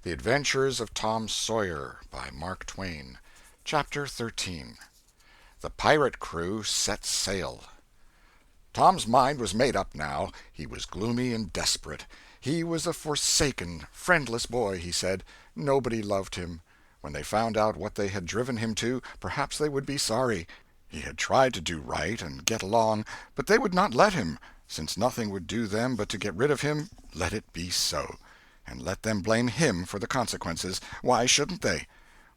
The Adventures of Tom Sawyer by Mark Twain. Chapter 13. The Pirate Crew Set Sail. Tom's mind was made up now. He was gloomy and desperate. He was a forsaken, friendless boy, he said. Nobody loved him. When they found out what they had driven him to, perhaps they would be sorry. He had tried to do right and get along, but they would not let him. Since nothing would do them but to get rid of him, let it be so. And let them blame him for the consequences. Why shouldn't they?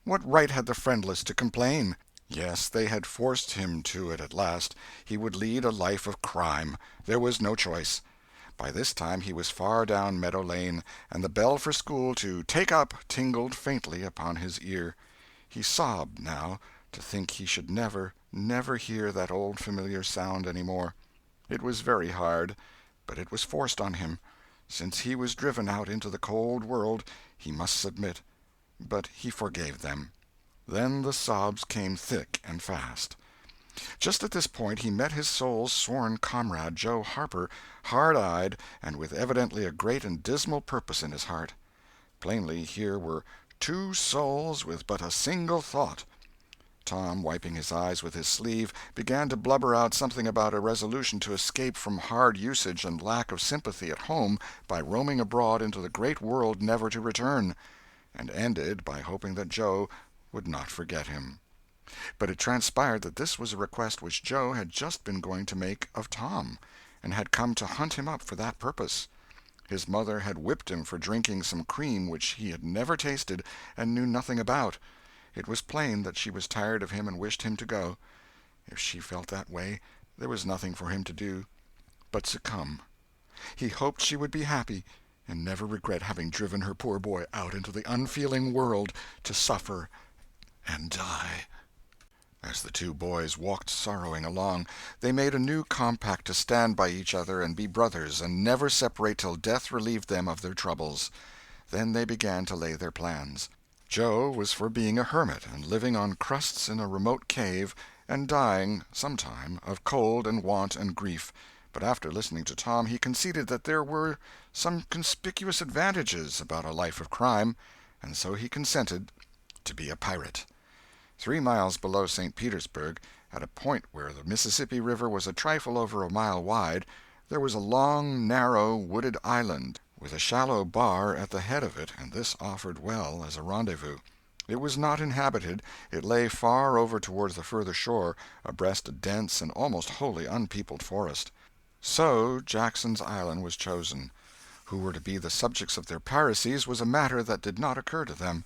What right had the friendless to complain? Yes, they had forced him to it at last. He would lead a life of crime. There was no choice. By this time he was far down Meadow Lane, and the bell for school to "take up" tingled faintly upon his ear. He sobbed, now, to think he should never, never hear that old familiar sound any more. It was very hard, but it was forced on him. Since he was driven out into the cold world, he must submit. But he forgave them. Then the sobs came thick and fast. Just at this point he met his soul's sworn comrade, Joe Harper, hard-eyed, and with evidently a great and dismal purpose in his heart. Plainly here were two souls with but a single thought. Tom, wiping his eyes with his sleeve, began to blubber out something about a resolution to escape from hard usage and lack of sympathy at home by roaming abroad into the great world never to return, and ended by hoping that Joe would not forget him. But it transpired that this was a request which Joe had just been going to make of Tom, and had come to hunt him up for that purpose. His mother had whipped him for drinking some cream which he had never tasted and knew nothing about. It was plain that she was tired of him and wished him to go. If she felt that way, there was nothing for him to do but succumb. He hoped she would be happy, and never regret having driven her poor boy out into the unfeeling world to suffer and die. As the two boys walked sorrowing along, they made a new compact to stand by each other and be brothers, and never separate till death relieved them of their troubles. Then they began to lay their plans. Joe was for being a hermit and living on crusts in a remote cave, and dying, sometime, of cold and want and grief. But after listening to Tom, he conceded that there were some conspicuous advantages about a life of crime, and so he consented to be a pirate. 3 miles below St. Petersburg, at a point where the Mississippi River was a trifle over a mile wide, there was a long, narrow, wooded island, with a shallow bar at the head of it, and this offered well as a rendezvous. It was not inhabited. It lay far over towards the further shore, abreast a dense and almost wholly unpeopled forest. So Jackson's Island was chosen. Who were to be the subjects of their piracies was a matter that did not occur to them.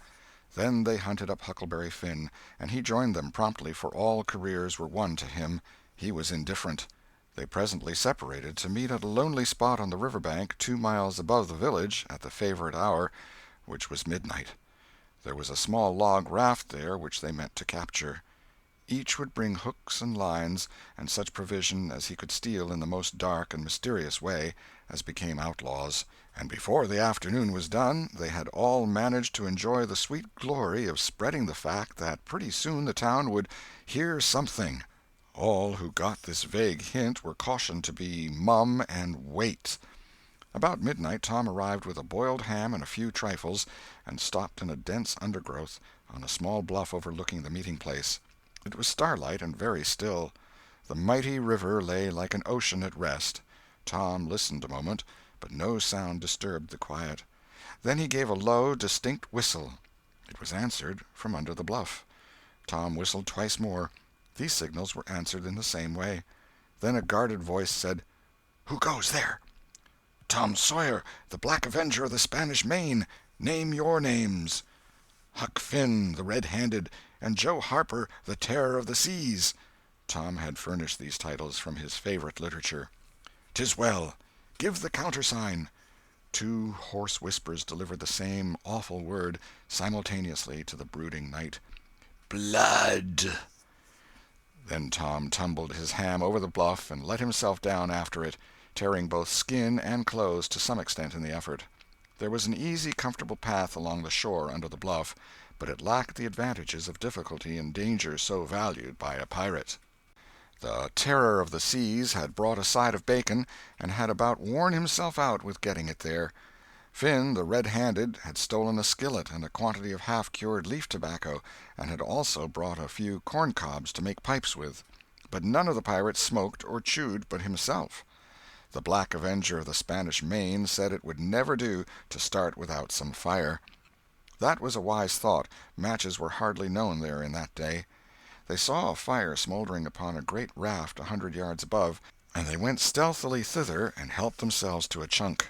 Then they hunted up Huckleberry Finn, and he joined them promptly, for all careers were one to him. He was indifferent. They presently separated to meet at a lonely spot on the river bank 2 miles above the village at the favorite hour, which was midnight. There was a small log raft there which they meant to capture. Each would bring hooks and lines, and such provision as he could steal in the most dark and mysterious way, as became outlaws, and before the afternoon was done they had all managed to enjoy the sweet glory of spreading the fact that pretty soon the town would hear something. All who got this vague hint were cautioned to be mum and wait. About midnight Tom arrived with a boiled ham and a few trifles, and stopped in a dense undergrowth on a small bluff overlooking the meeting-place. It was starlight and very still. The mighty river lay like an ocean at rest. Tom listened a moment, but no sound disturbed the quiet. Then he gave a low, distinct whistle. It was answered from under the bluff. Tom whistled twice more. These signals were answered in the same way. Then a guarded voice said, "Who goes there?" "Tom Sawyer, the Black Avenger of the Spanish Main. Name your names." "Huck Finn, the Red-Handed, and Joe Harper, the Terror of the Seas." Tom had furnished these titles from his favorite literature. "'Tis well. Give the countersign." 2 hoarse whispers delivered the same awful word simultaneously to the brooding night. "Blood!" Then Tom tumbled his ham over the bluff and let himself down after it, tearing both skin and clothes to some extent in the effort. There was an easy, comfortable path along the shore under the bluff, but it lacked the advantages of difficulty and danger so valued by a pirate. The Terror of the Seas had brought a side of bacon, and had about worn himself out with getting it there. Finn, the red-handed, had stolen a skillet and a quantity of half-cured leaf tobacco, and had also brought a few corn-cobs to make pipes with. But none of the pirates smoked or chewed but himself. The Black Avenger of the Spanish Main said it would never do to start without some fire. That was a wise thought. Matches were hardly known there in that day. They saw a fire smoldering upon a great raft 100 yards above, and they went stealthily thither and helped themselves to a chunk.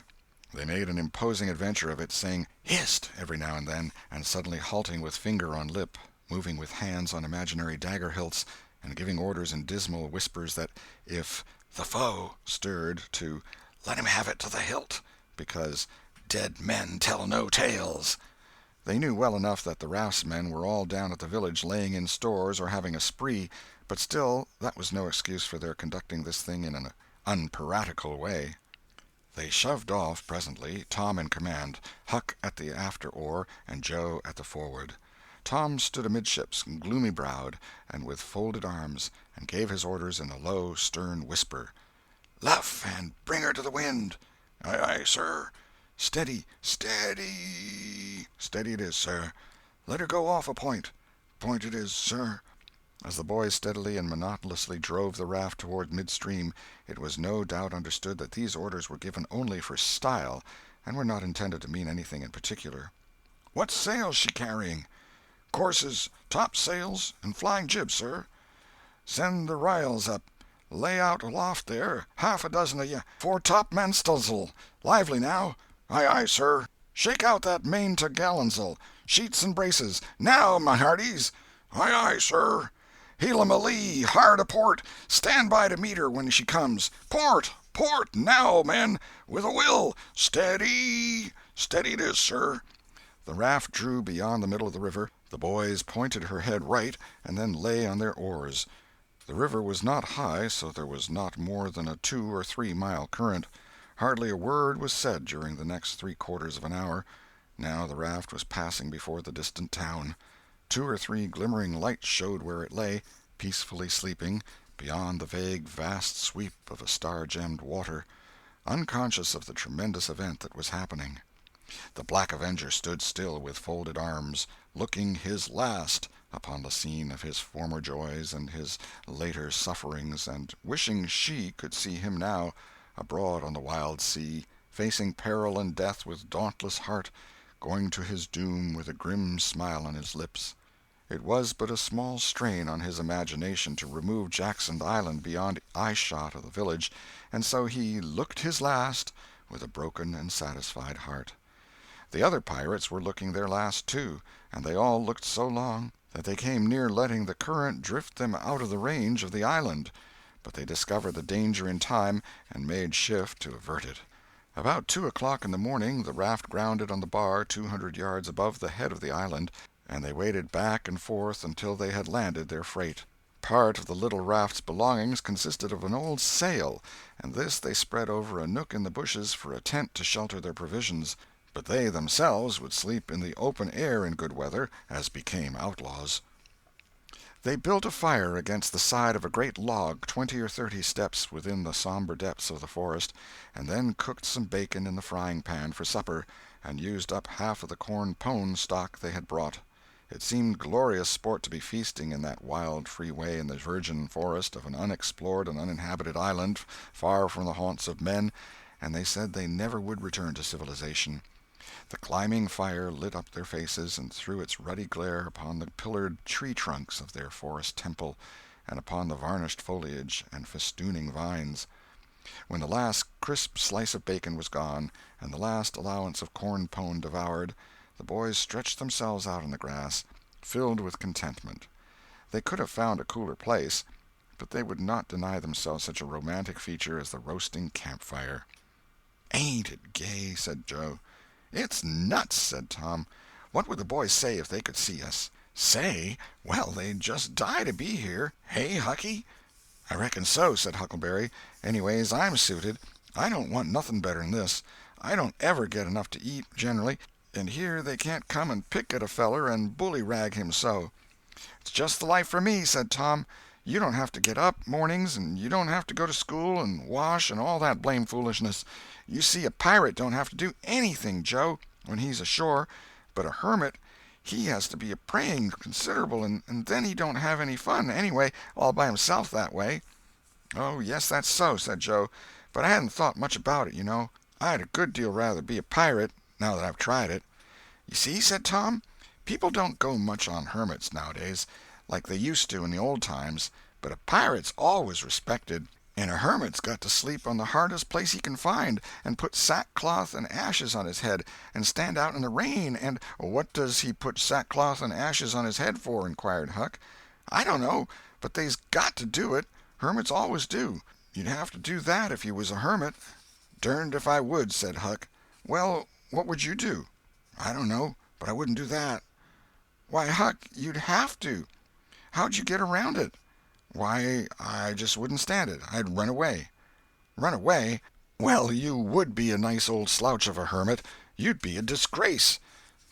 They made an imposing adventure of it, saying "Hist!" every now and then, and suddenly halting with finger on lip, moving with hands on imaginary dagger hilts, and giving orders in dismal whispers that if the foe stirred, to let him have it to the hilt, because dead men tell no tales. They knew well enough that the raftsmen were all down at the village laying in stores or having a spree, but still that was no excuse for their conducting this thing in an unpiratical way. They shoved off presently, Tom in command, Huck at the after oar, and Joe at the forward. Tom stood amidships, gloomy-browed, and with folded arms, and gave his orders in a low, stern whisper. "Luff, and bring her to the wind." "Aye, aye, sir." "Steady, steady." "Steady it is, sir." "Let her go off a point." "Point it is, sir." As the boys steadily and monotonously drove the raft toward midstream, it was no doubt understood that these orders were given only for style, and were not intended to mean anything in particular. "What sail's she carrying?" "Courses, topsails, and flying jib, sir." "Send the r'yals up. Lay out aloft there, half a dozen of ye, fore-topmansts'l. Lively now." "Aye, aye, sir." "Shake out that main t'gallantsail. Sheets and braces. Now, my hearties." "Aye, aye, sir." "Heel 'em a lee, hard a port. Stand by to meet her when she comes. Port, port, now, men, with a will. Steady." "Steady it is, sir." The raft drew beyond the middle of the river. The boys pointed her head right, and then lay on their oars. The river was not high, so there was not more than a 2 or 3 mile current. Hardly a word was said during the next 3/4 of an hour. Now the raft was passing before the distant town. 2 or 3 glimmering lights showed where it lay, peacefully sleeping, beyond the vague vast sweep of a star-gemmed water, unconscious of the tremendous event that was happening. The Black Avenger stood still with folded arms, looking his last upon the scene of his former joys and his later sufferings, and wishing she could see him now, abroad on the wild sea, facing peril and death with dauntless heart, going to his doom with a grim smile on his lips. It was but a small strain on his imagination to remove Jackson Island beyond eye-shot of the village, and so he "looked his last" with a broken and satisfied heart. The other pirates were looking their last, too, and they all looked so long that they came near letting the current drift them out of the range of the island, but they discovered the danger in time and made shift to avert it. About 2 o'clock in the morning the raft grounded on the bar 200 yards above the head of the island, and they waded back and forth until they had landed their freight. Part of the little raft's belongings consisted of an old sail, and this they spread over a nook in the bushes for a tent to shelter their provisions, but they themselves would sleep in the open air in good weather, as became outlaws. They built a fire against the side of a great log 20 or 30 steps within the somber depths of the forest, and then cooked some bacon in the frying-pan for supper, and used up half of the corn-pone stock they had brought. It seemed glorious sport to be feasting in that wild, free way in the virgin forest of an unexplored and uninhabited island, far from the haunts of men, and they said they never would return to civilization. The climbing fire lit up their faces and threw its ruddy glare upon the pillared tree-trunks of their forest temple, and upon the varnished foliage and festooning vines. When the last crisp slice of bacon was gone, and the last allowance of corn-pone devoured, the boys stretched themselves out on the grass, filled with contentment. They could have found a cooler place, but they would not deny themselves such a romantic feature as the roasting campfire. "Ain't it gay?" said Joe. "It's nuts," said Tom. "What would the boys say if they could see us?" "Say? Well, they'd just die to be here. Hey, Hucky?" "I reckon so," said Huckleberry. "Anyways, I'm suited. I don't want nothing better'n this. I don't ever get enough to eat, generally, and here they can't come and pick at a feller and bully-rag him so." "It's just the life for me," said Tom. You don't have to get up mornings, and you don't have to go to school and wash and all that blame foolishness. You see, a pirate don't have to do anything, Joe, when he's ashore, but a hermit, he has to be a praying considerable, and then he don't have any fun, anyway, all by himself that way." "Oh, yes, that's so," said Joe, "but I hadn't thought much about it, you know. I'd a good deal rather be a pirate, now that I've tried it." "You see," said Tom, "people don't go much on hermits nowadays, like they used to in the old times, but a pirate's always respected, and a hermit's got to sleep on the hardest place he can find, and put sackcloth and ashes on his head, and stand out in the rain, and—" "What does he put sackcloth and ashes on his head for?" inquired Huck. "I don't know, but they's got to do it. Hermits always do. You'd have to do that if you was a hermit." "Derned if I would," said Huck. "Well, what would you do?" "I don't know, but I wouldn't do that." "Why, Huck, you'd have to. How'd you get around it?" "Why, I just wouldn't stand it. I'd run away." "Run away? Well, you would be a nice old slouch of a hermit. You'd be a disgrace."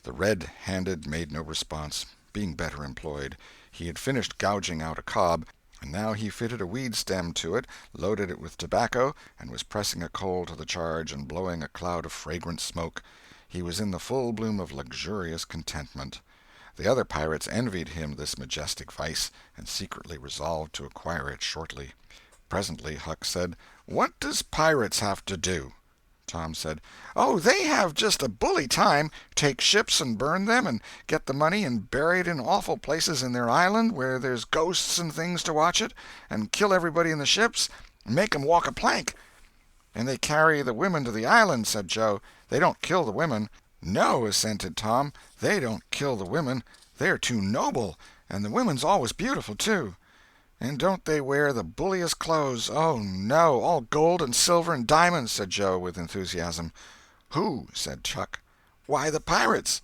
The red-handed made no response, being better employed. He had finished gouging out a cob, and now he fitted a weed stem to it, loaded it with tobacco, and was pressing a coal to the charge and blowing a cloud of fragrant smoke. He was in the full bloom of luxurious contentment. The other pirates envied him this majestic vice, and secretly resolved to acquire it shortly. Presently Huck said, "What does pirates have to do?" Tom said, "Oh, they have just a bully time. Take ships and burn them, and get the money and bury it in awful places in their island where there's ghosts and things to watch it, and kill everybody in the ships, and make 'em walk a plank." "And they carry the women to the island," said Joe. "They don't kill the women." "No," assented Tom, "they don't kill the women. They're too noble, and the women's always beautiful, too." "And don't they wear the bulliest clothes? Oh, no, all gold and silver and diamonds," said Joe, with enthusiasm. "Who?" said Huck. "Why, the pirates."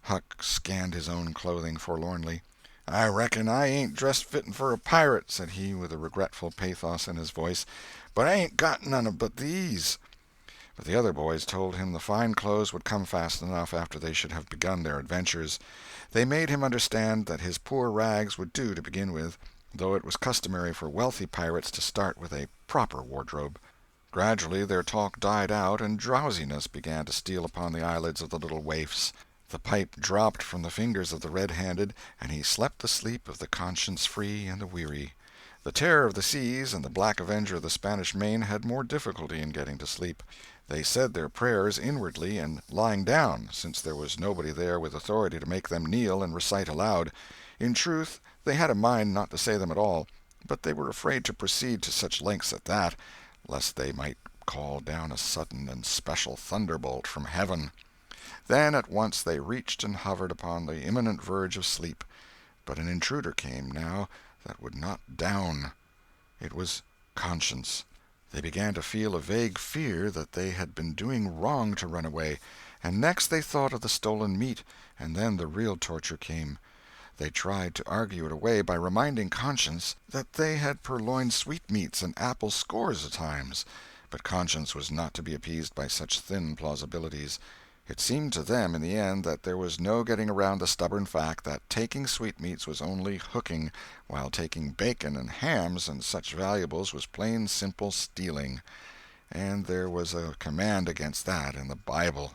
Huck scanned his own clothing forlornly. "I reckon I ain't dressed fitting for a pirate," said he, with a regretful pathos in his voice, "but I ain't got none but these." But the other boys told him the fine clothes would come fast enough after they should have begun their adventures. They made him understand that his poor rags would do to begin with, though it was customary for wealthy pirates to start with a proper wardrobe. Gradually their talk died out, and drowsiness began to steal upon the eyelids of the little waifs. The pipe dropped from the fingers of the red-handed, and he slept the sleep of the conscience-free and the weary. The Terror of the Seas and the Black Avenger of the Spanish Main had more difficulty in getting to sleep. They said their prayers inwardly and lying down, since there was nobody there with authority to make them kneel and recite aloud. In truth, they had a mind not to say them at all, but they were afraid to proceed to such lengths at that, lest they might call down a sudden and special thunderbolt from heaven. Then at once they reached and hovered upon the imminent verge of sleep. But an intruder came, now, that would not down. It was conscience. They began to feel a vague fear that they had been doing wrong to run away, and next they thought of the stolen meat, and then the real torture came. They tried to argue it away by reminding conscience that they had purloined sweetmeats and apples scores of times, but conscience was not to be appeased by such thin plausibilities. It seemed to them in the end that there was no getting around the stubborn fact that taking sweetmeats was only hooking, while taking bacon and hams and such valuables was plain simple stealing, and there was a command against that in the Bible.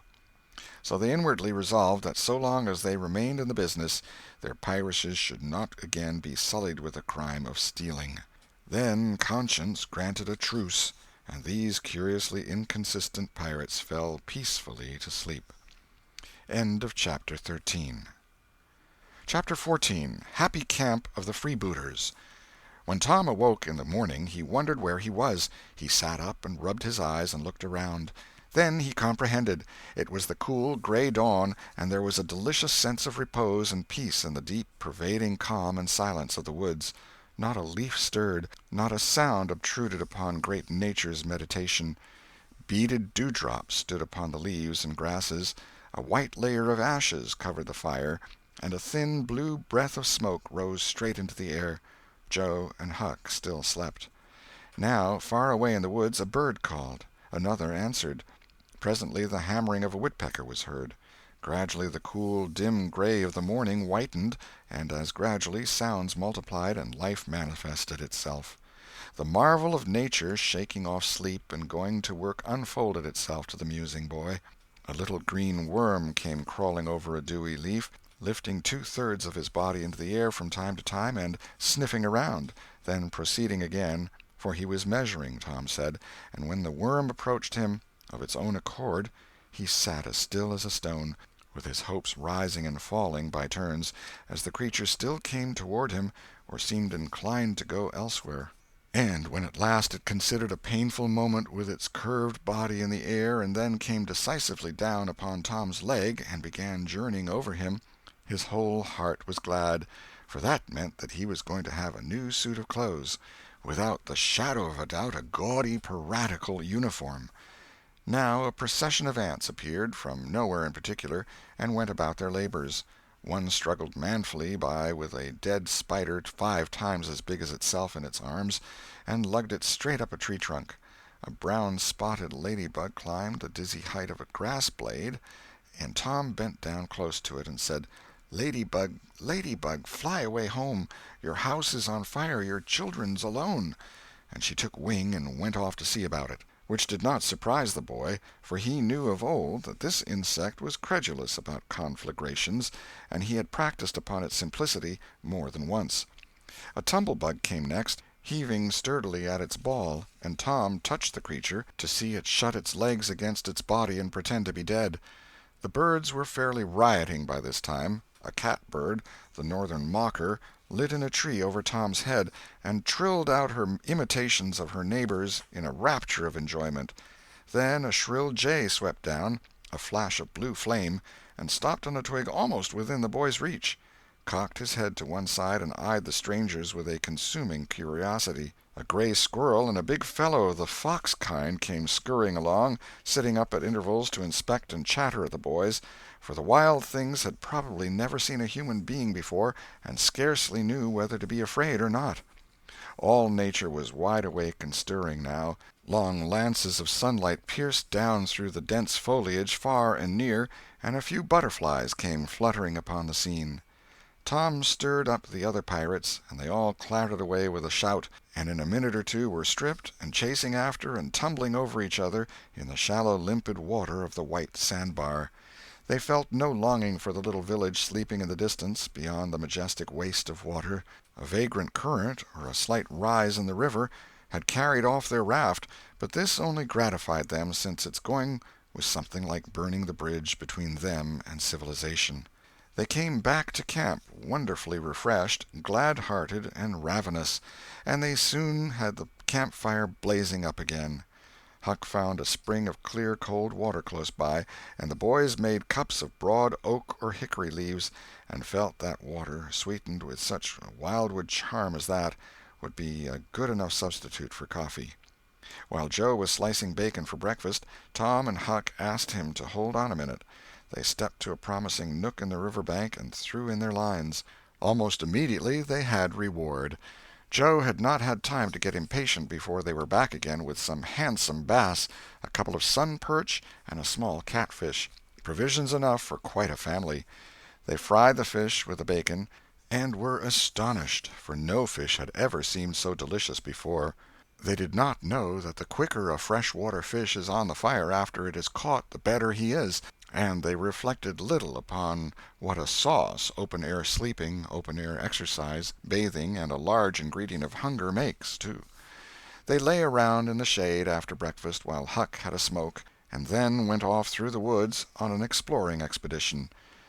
So they inwardly resolved that so long as they remained in the business, their piracies should not again be sullied with the crime of stealing. Then conscience granted a truce, and these curiously inconsistent pirates fell peacefully to sleep. End of Chapter 13. Chapter 14. Happy Camp of the Freebooters. When Tom awoke in the morning, he wondered where he was. He sat up and rubbed his eyes and looked around. Then he comprehended. It was the cool, gray dawn, and there was a delicious sense of repose and peace in the deep, pervading calm and silence of the woods. Not a leaf stirred, not a sound obtruded upon great Nature's meditation. Beaded dewdrops stood upon the leaves and grasses, a white layer of ashes covered the fire, and a thin blue breath of smoke rose straight into the air. Joe and Huck still slept. Now, far away in the woods, a bird called. Another answered. Presently the hammering of a woodpecker was heard. Gradually the cool, dim gray of the morning whitened, and as gradually sounds multiplied and life manifested itself. The marvel of nature shaking off sleep and going to work unfolded itself to the musing boy. A little green worm came crawling over a dewy leaf, lifting two-thirds of his body into the air from time to time and sniffing around, then proceeding again, for he was measuring, Tom said, and when the worm approached him of its own accord, he sat as still as a stone, with his hopes rising and falling by turns, as the creature still came toward him or seemed inclined to go elsewhere. And when at last it considered a painful moment with its curved body in the air and then came decisively down upon Tom's leg and began journeying over him, his whole heart was glad, for that meant that he was going to have a new suit of clothes, without the shadow of a doubt a gaudy piratical uniform. Now a procession of ants appeared, from nowhere in particular, and went about their labors. One struggled manfully by with a dead spider 5 times as big as itself in its arms, and lugged it straight up a tree trunk. A brown-spotted ladybug climbed the dizzy height of a grass-blade, and Tom bent down close to it and said, "Ladybug, ladybug, fly away home. Your house is on fire, your children's alone." And she took wing and went off to see about it, which did not surprise the boy, for he knew of old that this insect was credulous about conflagrations, and he had practised upon its simplicity more than once. A tumble-bug came next, heaving sturdily at its ball, and Tom touched the creature to see it shut its legs against its body and pretend to be dead. The birds were fairly rioting by this time. A catbird, the northern mocker, lit in a tree over Tom's head, and trilled out her imitations of her neighbors in a rapture of enjoyment. Then a shrill jay swept down, a flash of blue flame, and stopped on a twig almost within the boy's reach, cocked his head to one side and eyed the strangers with a consuming curiosity. A gray squirrel and a big fellow of the fox kind came scurrying along, sitting up at intervals to inspect and chatter at the boys, for the wild things had probably never seen a human being before and scarcely knew whether to be afraid or not. All nature was wide awake and stirring now. Long lances of sunlight pierced down through the dense foliage far and near, and a few butterflies came fluttering upon the scene. Tom stirred up the other pirates, and they all clattered away with a shout, and in a minute or two were stripped and chasing after and tumbling over each other in the shallow limpid water of the white sandbar. They felt no longing for the little village sleeping in the distance beyond the majestic waste of water. A vagrant current, or a slight rise in the river, had carried off their raft, but this only gratified them, since its going was something like burning the bridge between them and civilization. They came back to camp wonderfully refreshed, glad-hearted, and ravenous, and they soon had the campfire blazing up again. Huck found a spring of clear cold water close by, and the boys made cups of broad oak or hickory leaves, and felt that water, sweetened with such wildwood charm as that, would be a good enough substitute for coffee. While Joe was slicing bacon for breakfast, Tom and Huck asked him to hold on a minute. They stepped to a promising nook in the river bank and threw in their lines. Almost immediately they had reward. Joe had not had time to get impatient before they were back again with some handsome bass, a couple of sun-perch, and a small catfish, provisions enough for quite a family. They fried the fish with the bacon, and were astonished, for no fish had ever seemed so delicious before. They did not know that the quicker a fresh-water fish is on the fire after it is caught the better he is, and they reflected little upon what a sauce open-air sleeping, open-air exercise, bathing, and a large ingredient of hunger makes, too. They lay around in the shade after breakfast while Huck had a smoke, and then went off through the woods on an exploring expedition.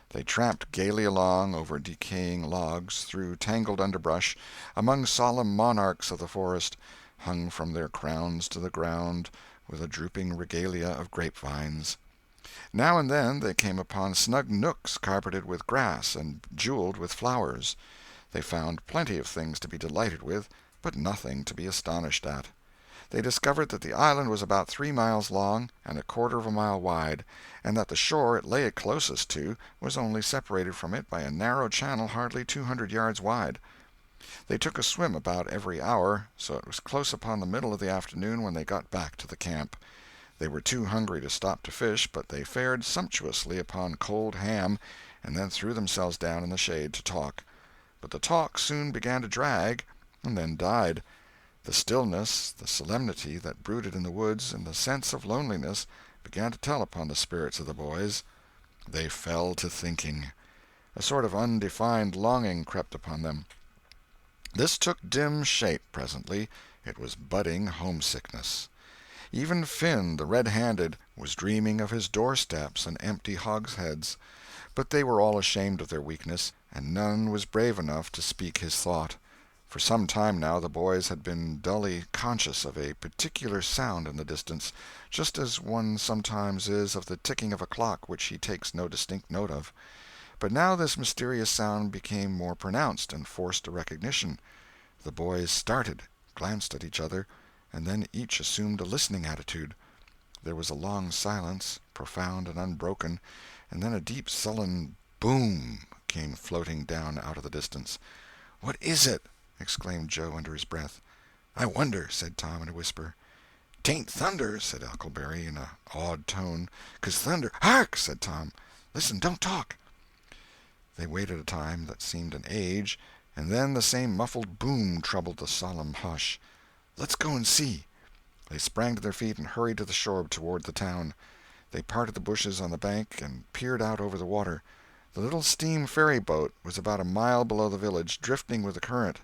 They tramped gaily along over decaying logs, through tangled underbrush, among solemn monarchs of the forest, hung from their crowns to the ground with a drooping regalia of grapevines. Now and then they came upon snug nooks carpeted with grass and jeweled with flowers. They found plenty of things to be delighted with, but nothing to be astonished at. They discovered that the island was about 3 miles long and 1/4 of a mile wide, and that the shore it lay closest to was only separated from it by a narrow channel hardly 200 yards wide. They took a swim about every hour, so it was close upon the middle of the afternoon when they got back to the camp. They were too hungry to stop to fish, but they fared sumptuously upon cold ham, and then threw themselves down in the shade to talk. But the talk soon began to drag, and then died. The stillness, the solemnity that brooded in the woods, and the sense of loneliness began to tell upon the spirits of the boys. They fell to thinking. A sort of undefined longing crept upon them. This took dim shape presently. It was budding homesickness. Even Finn, the red-handed, was dreaming of his doorsteps and empty hogsheads. But they were all ashamed of their weakness, and none was brave enough to speak his thought. For some time now the boys had been dully conscious of a particular sound in the distance, just as one sometimes is of the ticking of a clock which he takes no distinct note of. But now this mysterious sound became more pronounced and forced a recognition. The boys started, glanced at each other, and then each assumed a listening attitude. There was a long silence, profound and unbroken, and then a deep sullen boom came floating down out of the distance. "What is it?" exclaimed Joe under his breath. "I wonder," said Tom in a whisper. "'Tain't thunder," said Huckleberry in an awed tone, "'cause thunder—" "Hark!" said Tom. "Listen, don't talk." They waited a time that seemed an age, and then the same muffled boom troubled the solemn hush. "Let's go and see." They sprang to their feet and hurried to the shore toward the town. They parted the bushes on the bank and peered out over the water. The little steam ferry-boat was about a mile below the village, drifting with the current.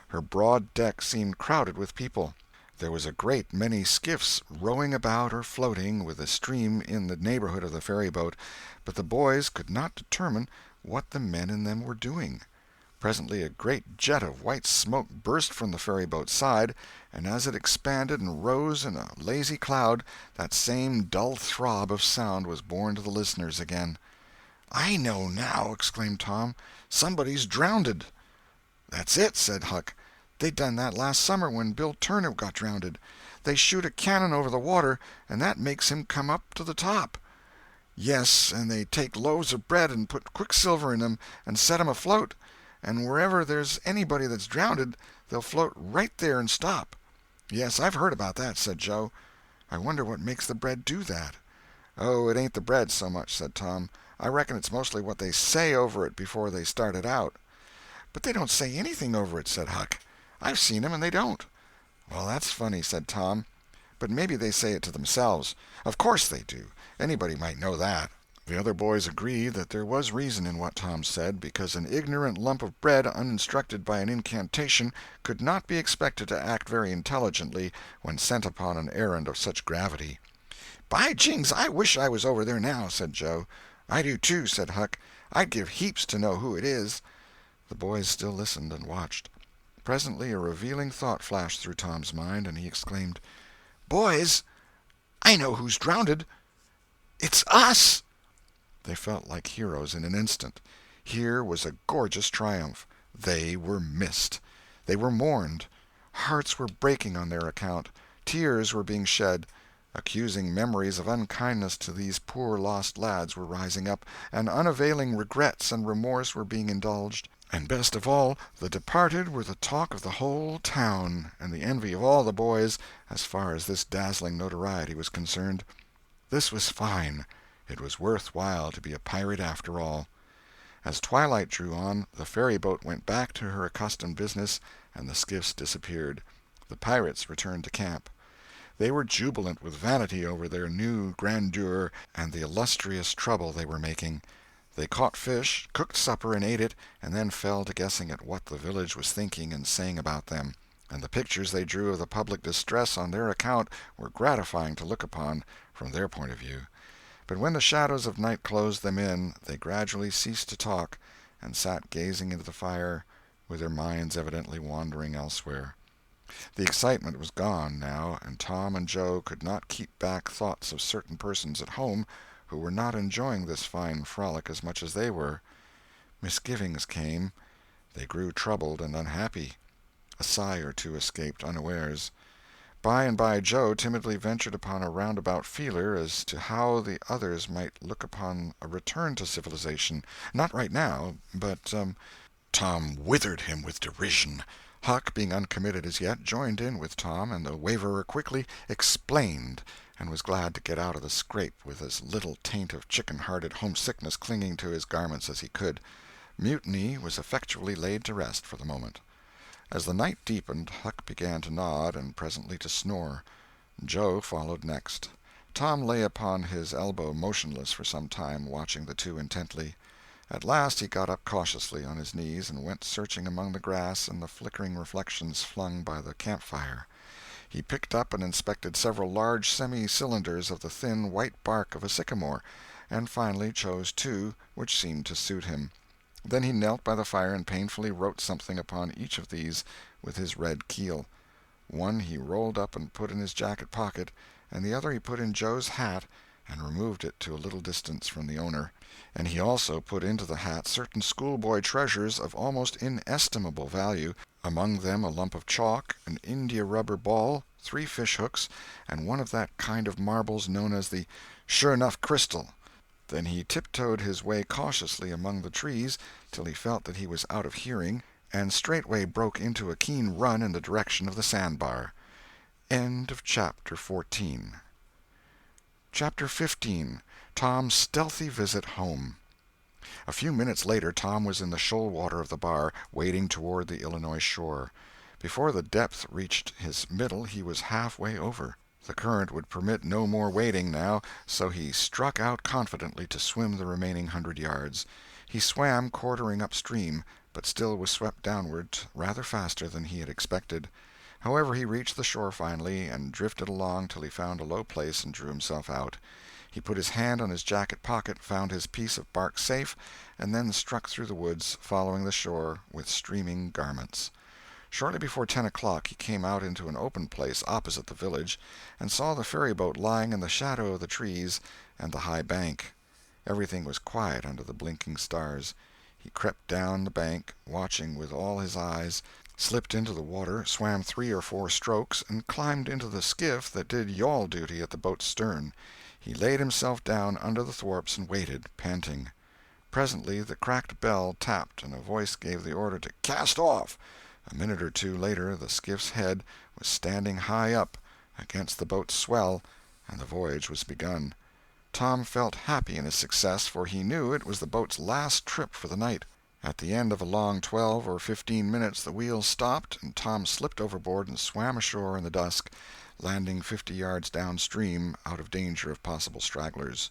Her broad deck seemed crowded with people. There was a great many skiffs rowing about or floating with the stream in the neighborhood of the ferry-boat, but the boys could not determine what the men in them were doing. Presently a great jet of white smoke burst from the ferry-boat's side, and as it expanded and rose in a lazy cloud, that same dull throb of sound was borne to the listeners again. "I know now!" exclaimed Tom. "Somebody's drownded." "That's it," said Huck. "They done that last summer when Bill Turner got drownded. They shoot a cannon over the water, and that makes him come up to the top." "Yes, and they take loaves of bread and put quicksilver in 'em and set 'em afloat, and wherever there's anybody that's drownded they'll float right there and stop." "Yes, I've heard about that," said Joe. "I wonder what makes the bread do that." "Oh, it ain't the bread so much," said Tom. "I reckon it's mostly what they say over it before they start it out." "But they don't say anything over it," said Huck. "I've seen 'em, and they don't." "Well, that's funny," said Tom. "But maybe they say it to themselves." "Of course they do. Anybody might know that." The other boys agreed that there was reason in what Tom said, because an ignorant lump of bread, uninstructed by an incantation, could not be expected to act very intelligently when sent upon an errand of such gravity. "By jings, I wish I was over there now," said Joe. "I do too," said Huck. "I'd give heaps to know who it is." The boys still listened and watched. Presently a revealing thought flashed through Tom's mind, and he exclaimed, "Boys, I know who's drownded. It's us!" They felt like heroes in an instant. Here was a gorgeous triumph. They were missed. They were mourned. Hearts were breaking on their account. Tears were being shed. Accusing memories of unkindness to these poor lost lads were rising up, and unavailing regrets and remorse were being indulged. And best of all, the departed were the talk of the whole town, and the envy of all the boys, as far as this dazzling notoriety was concerned. This was fine. It was worth while to be a pirate after all. As twilight drew on, the ferry-boat went back to her accustomed business, and the skiffs disappeared. The pirates returned to camp. They were jubilant with vanity over their new grandeur and the illustrious trouble they were making. They caught fish, cooked supper and ate it, and then fell to guessing at what the village was thinking and saying about them, and the pictures they drew of the public distress on their account were gratifying to look upon from their point of view. But when the shadows of night closed them in, they gradually ceased to talk, and sat gazing into the fire, with their minds evidently wandering elsewhere. The excitement was gone, now, and Tom and Joe could not keep back thoughts of certain persons at home who were not enjoying this fine frolic as much as they were. Misgivings came. They grew troubled and unhappy. A sigh or two escaped unawares. By and by Joe timidly ventured upon a roundabout feeler as to how the others might look upon a return to civilization. Not right now, but— Tom withered him with derision. Huck, being uncommitted as yet, joined in with Tom, and the waverer quickly explained, and was glad to get out of the scrape with as little taint of chicken-hearted homesickness clinging to his garments as he could. Mutiny was effectually laid to rest for the moment. As the night deepened, Huck began to nod and presently to snore. Joe followed next. Tom lay upon his elbow motionless for some time, watching the two intently. At last he got up cautiously on his knees and went searching among the grass and the flickering reflections flung by the campfire. He picked up and inspected several large semi-cylinders of the thin white bark of a sycamore, and finally chose two which seemed to suit him. Then he knelt by the fire and painfully wrote something upon each of these with his red keel. One he rolled up and put in his jacket pocket, and the other he put in Joe's hat and removed it to a little distance from the owner. And he also put into the hat certain schoolboy treasures of almost inestimable value, among them a lump of chalk, an india-rubber ball, 3 fish-hooks, and one of that kind of marbles known as the sure-enough crystal. Then he tiptoed his way cautiously among the trees till he felt that he was out of hearing, and straightway broke into a keen run in the direction of the sandbar. End of Chapter 14. Chapter 15. Tom's Stealthy Visit Home. A few minutes later Tom was in the shoal water of the bar, wading toward the Illinois shore. Before the depth reached his middle he was halfway over. The current would permit no more wading now, so he struck out confidently to swim the remaining 100 yards. He swam quartering upstream, but still was swept downward rather faster than he had expected. However, he reached the shore finally, and drifted along till he found a low place and drew himself out. He put his hand on his jacket pocket, found his piece of bark safe, and then struck through the woods, following the shore with streaming garments. Shortly before 10 o'clock he came out into an open place opposite the village, and saw the ferryboat lying in the shadow of the trees and the high bank. Everything was quiet under the blinking stars. He crept down the bank, watching with all his eyes, slipped into the water, swam 3 or 4 strokes, and climbed into the skiff that did yawl duty at the boat's stern. He laid himself down under the thwarts and waited, panting. Presently the cracked bell tapped, and a voice gave the order to cast off. A minute or two later the skiff's head was standing high up against the boat's swell, and the voyage was begun. Tom felt happy in his success, for he knew it was the boat's last trip for the night. At the end of a long 12 or 15 minutes the wheel stopped, and Tom slipped overboard and swam ashore in the dusk, landing 50 yards downstream, out of danger of possible stragglers.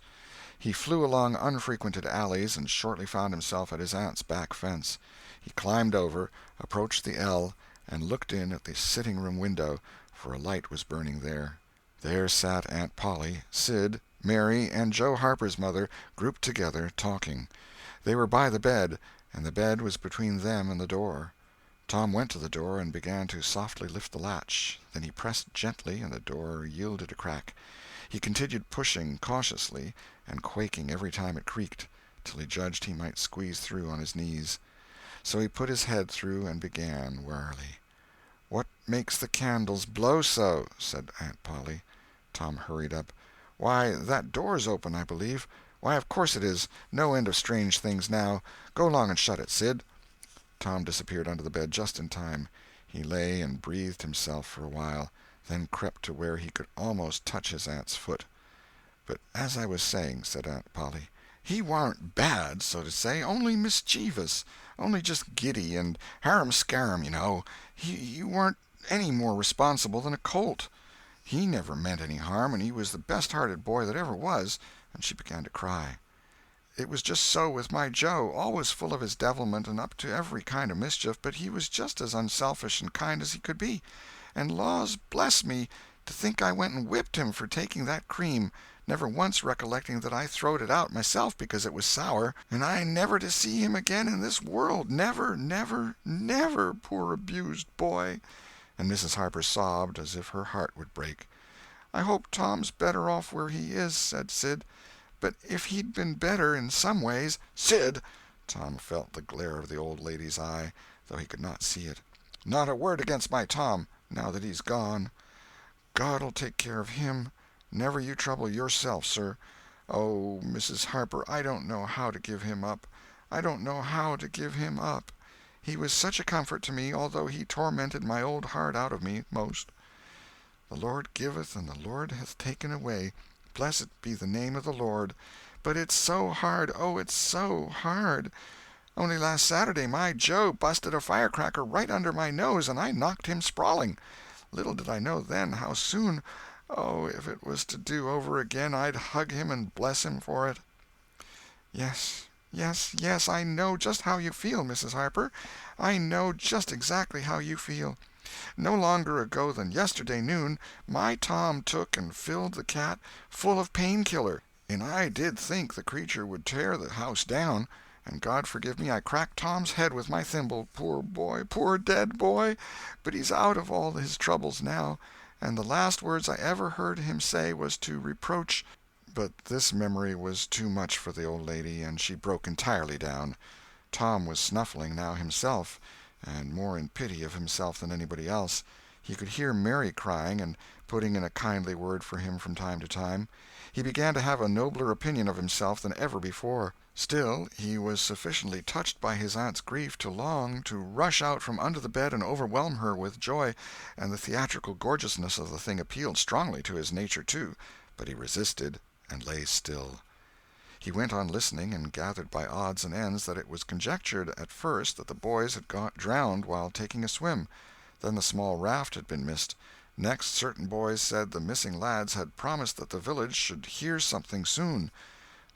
He flew along unfrequented alleys, and shortly found himself at his aunt's back fence. He climbed over, approached the L, and looked in at the sitting-room window, for a light was burning there. There sat Aunt Polly, Sid, Mary, and Joe Harper's mother, grouped together, talking. They were by the bed, and the bed was between them and the door. Tom went to the door and began to softly lift the latch. Then he pressed gently, and the door yielded a crack. He continued pushing cautiously, and quaking every time it creaked, till he judged he might squeeze through on his knees. So he put his head through and began warily. "What makes the candles blow so?" said Aunt Polly. Tom hurried up. "Why, that door's open, I believe. Why, of course it is. No end of strange things now. Go along and shut it, Sid." Tom disappeared under the bed just in time. He lay and breathed himself for a while, then crept to where he could almost touch his aunt's foot. "But as I was saying," said Aunt Polly, "he warn't bad, so to say, only mischievous, only just giddy and harum-scarum, you know. He warn't any more responsible than a colt. He never meant any harm, and he was the best-hearted boy that ever was," and she began to cry. "It was just so with my Joe, always full of his devilment and up to every kind of mischief, but he was just as unselfish and kind as he could be. And laws bless me, to think I went and whipped him for taking that cream, never once recollecting that I throwed it out myself because it was sour, and I never to see him again in this world, never, never, never, poor abused boy." And Mrs. Harper sobbed as if her heart would break. "I hope Tom's better off where he is," said Sid. "But if he'd been better in some ways—" "Sid!" Tom felt the glare of the old lady's eye, though he could not see it. "Not a word against my Tom, now that he's gone. God'll take care of him. Never you trouble yourself, sir. Oh, Mrs. Harper, I don't know how to give him up. I don't know how to give him up. He was such a comfort to me, although he tormented my old heart out of me, most." The Lord giveth, and the Lord hath taken away. Blessed be the name of the Lord. But it's so hard, oh, it's so hard. Only last Saturday my Joe busted a firecracker right under my nose, and I knocked him sprawling. Little did I know then how soon. Oh, if it was to do over again, I'd hug him and bless him for it." "Yes, yes, yes, I know just how you feel, Mrs. Harper. I know just exactly how you feel. No longer ago than yesterday noon, my Tom took and filled the cat full of pain-killer, and I did think the creature would tear the house down, and God forgive me, I cracked Tom's head with my thimble, poor boy, poor dead boy, but he's out of all his troubles now, and the last words I ever heard him say was to reproach—" But this memory was too much for the old lady, and she broke entirely down. Tom was snuffling now himself, and more in pity of himself than anybody else. He could hear Mary crying and putting in a kindly word for him from time to time. He began to have a nobler opinion of himself than ever before. Still, he was sufficiently touched by his aunt's grief to long to rush out from under the bed and overwhelm her with joy, and the theatrical gorgeousness of the thing appealed strongly to his nature, too, but he resisted and lay still. He went on listening, and gathered by odds and ends that it was conjectured at first that the boys had got drowned while taking a swim. Then the small raft had been missed. Next, certain boys said the missing lads had promised that the village should hear something soon.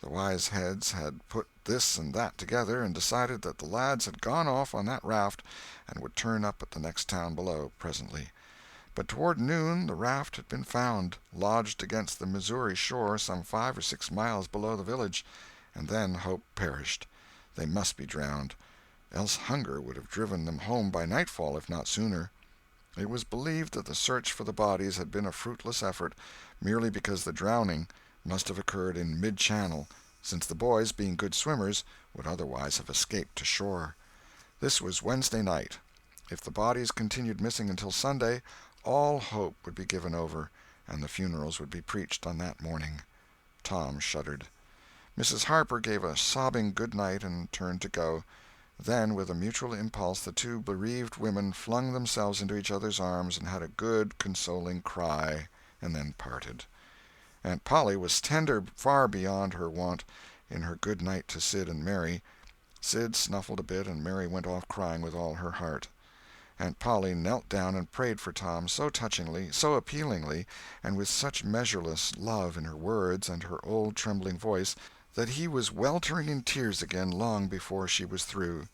The wise heads had put this and that together, and decided that the lads had gone off on that raft and would turn up at the next town below presently. But toward noon the raft had been found, lodged against the Missouri shore some 5 or 6 miles below the village, and then hope perished. They must be drowned, else hunger would have driven them home by nightfall, if not sooner. It was believed that the search for the bodies had been a fruitless effort, merely because the drowning must have occurred in mid-channel, since the boys, being good swimmers, would otherwise have escaped to shore. This was Wednesday night. If the bodies continued missing until Sunday, all hope would be given over, and the funerals would be preached on that morning. Tom shuddered. Mrs. Harper gave a sobbing good night and turned to go. Then, with a mutual impulse, the two bereaved women flung themselves into each other's arms and had a good, consoling cry, and then parted. Aunt Polly was tender far beyond her wont in her good night to Sid and Mary. Sid snuffled a bit, and Mary went off crying with all her heart. Aunt Polly knelt down and prayed for Tom so touchingly, so appealingly, and with such measureless love in her words and her old trembling voice, that he was weltering in tears again long before she was through.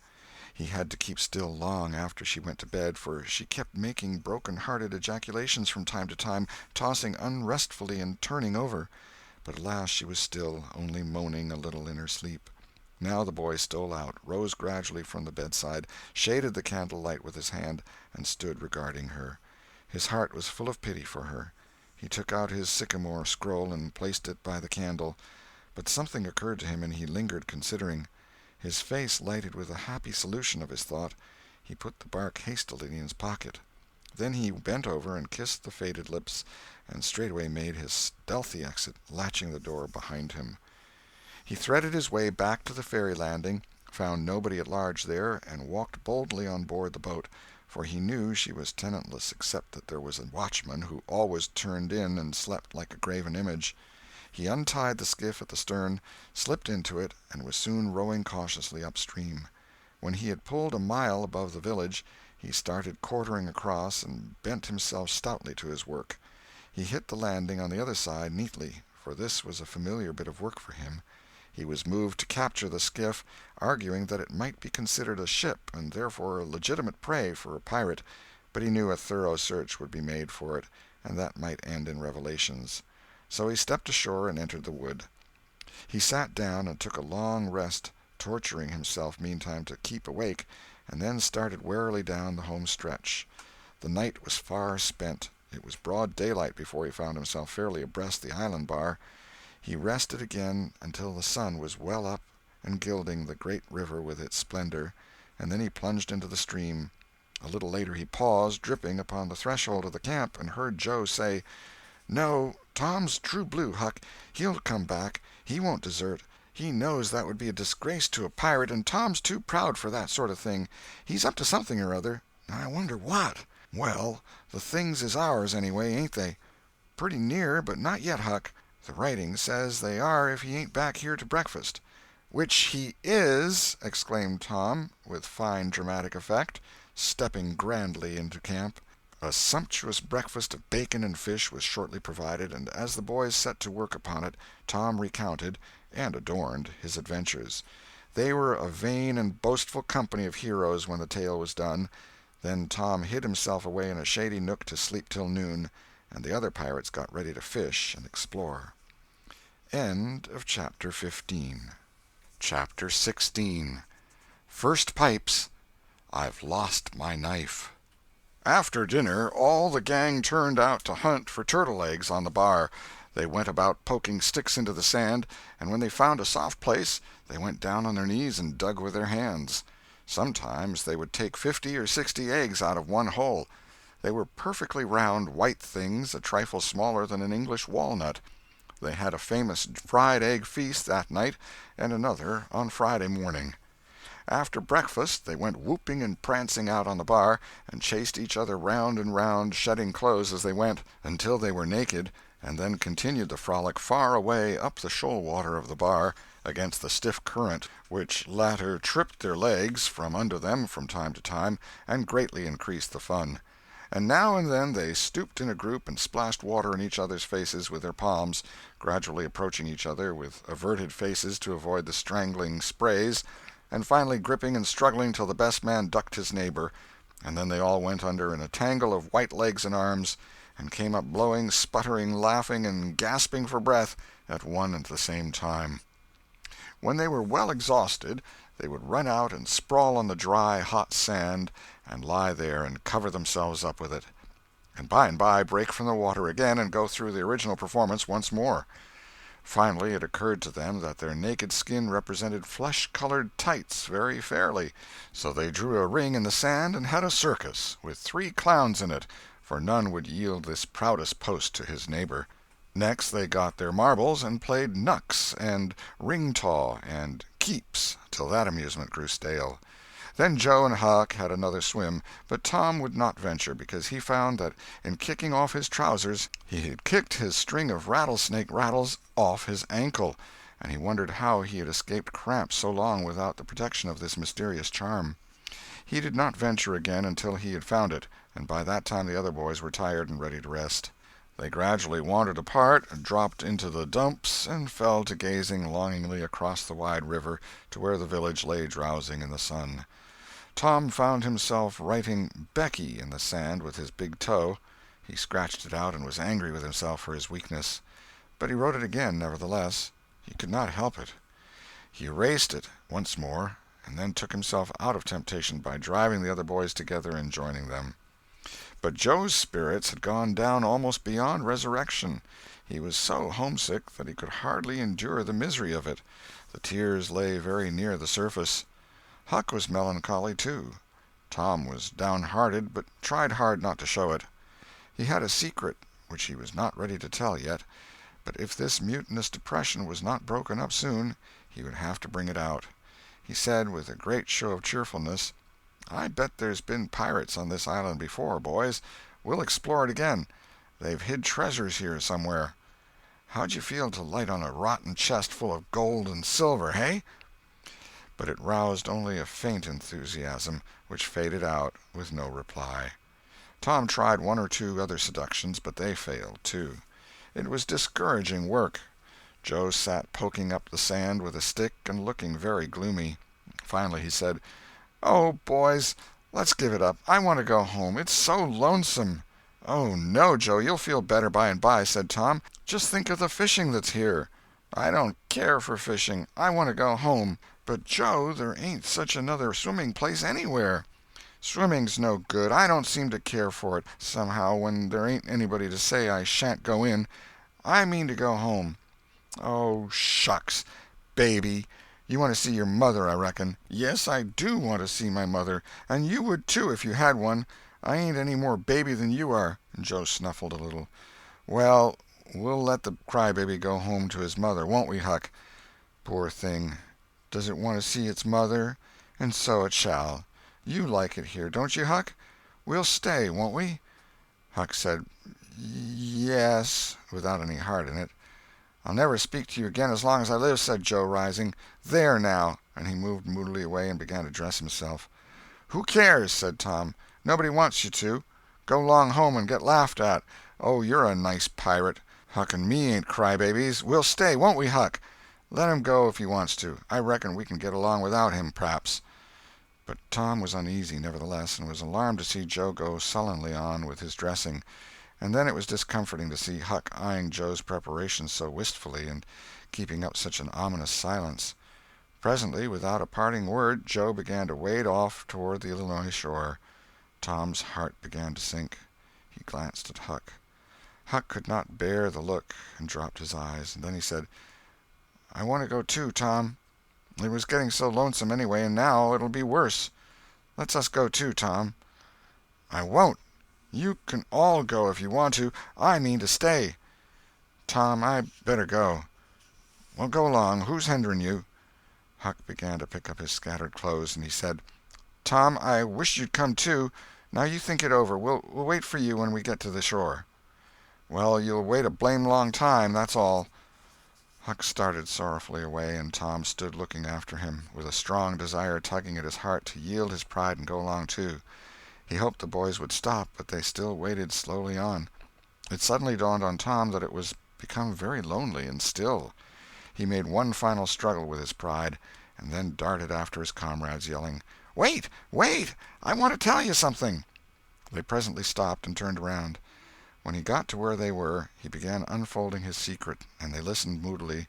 He had to keep still long after she went to bed, for she kept making broken-hearted ejaculations from time to time, tossing unrestfully and turning over. But at last she was still, only moaning a little in her sleep. Now the boy stole out, rose gradually from the bedside, shaded the candle-light with his hand, and stood regarding her. His heart was full of pity for her. He took out his sycamore scroll and placed it by the candle. But something occurred to him, and he lingered considering. His face lighted with a happy solution of his thought. He put the bark hastily in his pocket. Then he bent over and kissed the faded lips, and straightway made his stealthy exit, latching the door behind him. He threaded his way back to the ferry landing, found nobody at large there, and walked boldly on board the boat, for he knew she was tenantless except that there was a watchman who always turned in and slept like a graven image. He untied the skiff at the stern, slipped into it, and was soon rowing cautiously upstream. When he had pulled a mile above the village, he started quartering across and bent himself stoutly to his work. He hit the landing on the other side neatly, for this was a familiar bit of work for him. He was moved to capture the skiff, arguing that it might be considered a ship and therefore a legitimate prey for a pirate, but he knew a thorough search would be made for it, and that might end in revelations. So he stepped ashore and entered the wood. He sat down and took a long rest, torturing himself meantime to keep awake, and then started warily down the home stretch. The night was far spent. It was broad daylight before he found himself fairly abreast the island bar. He rested again until the sun was well up and gilding the great river with its splendor, and then he plunged into the stream. A little later he paused, dripping, upon the threshold of the camp, and heard Joe say, "No, Tom's true blue, Huck. He'll come back. He won't desert. He knows that would be a disgrace to a pirate, and Tom's too proud for that sort of thing. He's up to something or other. I wonder what." "Well, the things is ours, anyway, ain't they?" "Pretty near, but not yet, Huck. The writing says they are if he ain't back here to breakfast." "Which he is!" exclaimed Tom, with fine dramatic effect, stepping grandly into camp. A sumptuous breakfast of bacon and fish was shortly provided, and as the boys set to work upon it, Tom recounted, and adorned, his adventures. They were a vain and boastful company of heroes when the tale was done. Then Tom hid himself away in a shady nook to sleep till noon, and the other pirates got ready to fish and explore. End of Chapter 15. Chapter 16. First Pipes. I've Lost My Knife. After dinner, all the gang turned out to hunt for turtle eggs on the bar. They went about poking sticks into the sand, and when they found a soft place, they went down on their knees and dug with their hands. Sometimes they would take 50 or 60 eggs out of one hole. They were perfectly round, white things, a trifle smaller than an English walnut. They had a famous fried egg feast that night, and another on Friday morning. After breakfast they went whooping and prancing out on the bar, and chased each other round and round, shedding clothes as they went, until they were naked, and then continued the frolic far away up the shoal water of the bar, against the stiff current, which latter tripped their legs from under them from time to time, and greatly increased the fun. And now and then they stooped in a group and splashed water in each other's faces with their palms, gradually approaching each other with averted faces to avoid the strangling sprays, and finally gripping and struggling till the best man ducked his neighbor, and then they all went under in a tangle of white legs and arms, and came up blowing, sputtering, laughing, and gasping for breath at one and the same time. When they were well exhausted, they would run out and sprawl on the dry, hot sand, and lie there and cover themselves up with it, and by break from the water again and go through the original performance once more. Finally it occurred to them that their naked skin represented flesh-colored tights very fairly, so they drew a ring in the sand and had a circus, with 3 clowns in it, for none would yield this proudest post to his neighbor. Next they got their marbles and played knucks and ring-taw and keeps till that amusement grew stale. Then Joe and Huck had another swim, but Tom would not venture, because he found that in kicking off his trousers he had kicked his string of rattlesnake rattles off his ankle, and he wondered how he had escaped cramp so long without the protection of this mysterious charm. He did not venture again until he had found it, and by that time the other boys were tired and ready to rest. They gradually wandered apart, dropped into the dumps, and fell to gazing longingly across the wide river to where the village lay drowsing in the sun. Tom found himself writing Becky in the sand with his big toe. He scratched it out and was angry with himself for his weakness. But he wrote it again, nevertheless. He could not help it. He erased it once more, and then took himself out of temptation by driving the other boys together and joining them. But Joe's spirits had gone down almost beyond resurrection. He was so homesick that he could hardly endure the misery of it. The tears lay very near the surface. Huck was melancholy, too. Tom was downhearted, but tried hard not to show it. He had a secret which he was not ready to tell yet, but if this mutinous depression was not broken up soon, he would have to bring it out. He said, with a great show of cheerfulness, "I bet there's been pirates on this island before, boys. We'll explore it again. They've hid treasures here somewhere. How'd you feel to light on a rotten chest full of gold and silver, hey?" But it roused only a faint enthusiasm, which faded out with no reply. Tom tried 1 or 2 other seductions, but they failed, too. It was discouraging work. Joe sat poking up the sand with a stick and looking very gloomy. Finally he said, "Oh, boys, let's give it up. I want to go home. It's so lonesome." "Oh, no, Joe, you'll feel better by and by," said Tom. "Just think of the fishing that's here." "I don't care for fishing. I want to go home." "But, Joe, there ain't such another swimming place anywhere." "Swimming's no good. I don't seem to care for it, somehow, when there ain't anybody to say I shan't go in. I mean to go home." "Oh, shucks! Baby! You want to see your mother, I reckon." "Yes, I do want to see my mother, and you would, too, if you had one. I ain't any more baby than you are." Joe snuffled a little. "Well, we'll let the crybaby go home to his mother, won't we, Huck?" "Poor thing. Does it want to see its mother? And so it shall. You like it here, don't you, Huck?" We'll stay, won't we?" Huck said, "Yes," without any heart in it. "I'll never speak to you again as long as I live," said Joe, rising. "There, now," and he moved moodily away and began to dress himself. "Who cares?" said Tom. "Nobody wants you to. Go 'long home and get laughed at. Oh, you're a nice pirate. Huck and me ain't crybabies. We'll stay, won't we, Huck? Let him go if he wants to. I reckon we can get along without him, p'raps." But Tom was uneasy, nevertheless, and was alarmed to see Joe go sullenly on with his dressing. And then it was discomforting to see Huck eyeing Joe's preparations so wistfully and keeping up such an ominous silence. Presently, without a parting word, Joe began to wade off toward the Illinois shore. Tom's heart began to sink. He glanced at Huck. Huck could not bear the look and dropped his eyes. And then he said, "I want to go too, Tom. It was getting so lonesome anyway, and now it'll be worse. Let's us go too, Tom." "I won't. You can all go if you want to. I mean to stay." "Tom, I better go." "Well, go along. Who's hindering you?" Huck began to pick up his scattered clothes, and he said, "Tom, I wish you'd come too. Now you think it over. We'll wait for you when we get to the shore." "Well, you'll wait a blame long time, that's all." Huck started sorrowfully away, and Tom stood looking after him, with a strong desire tugging at his heart to yield his pride and go along too. He hoped the boys would stop, but they still waded slowly on. It suddenly dawned on Tom that it was become very lonely and still. He made one final struggle with his pride, and then darted after his comrades, yelling, "Wait! Wait! I want to tell you something." They presently stopped and turned around. When he got to where they were, he began unfolding his secret, and they listened moodily,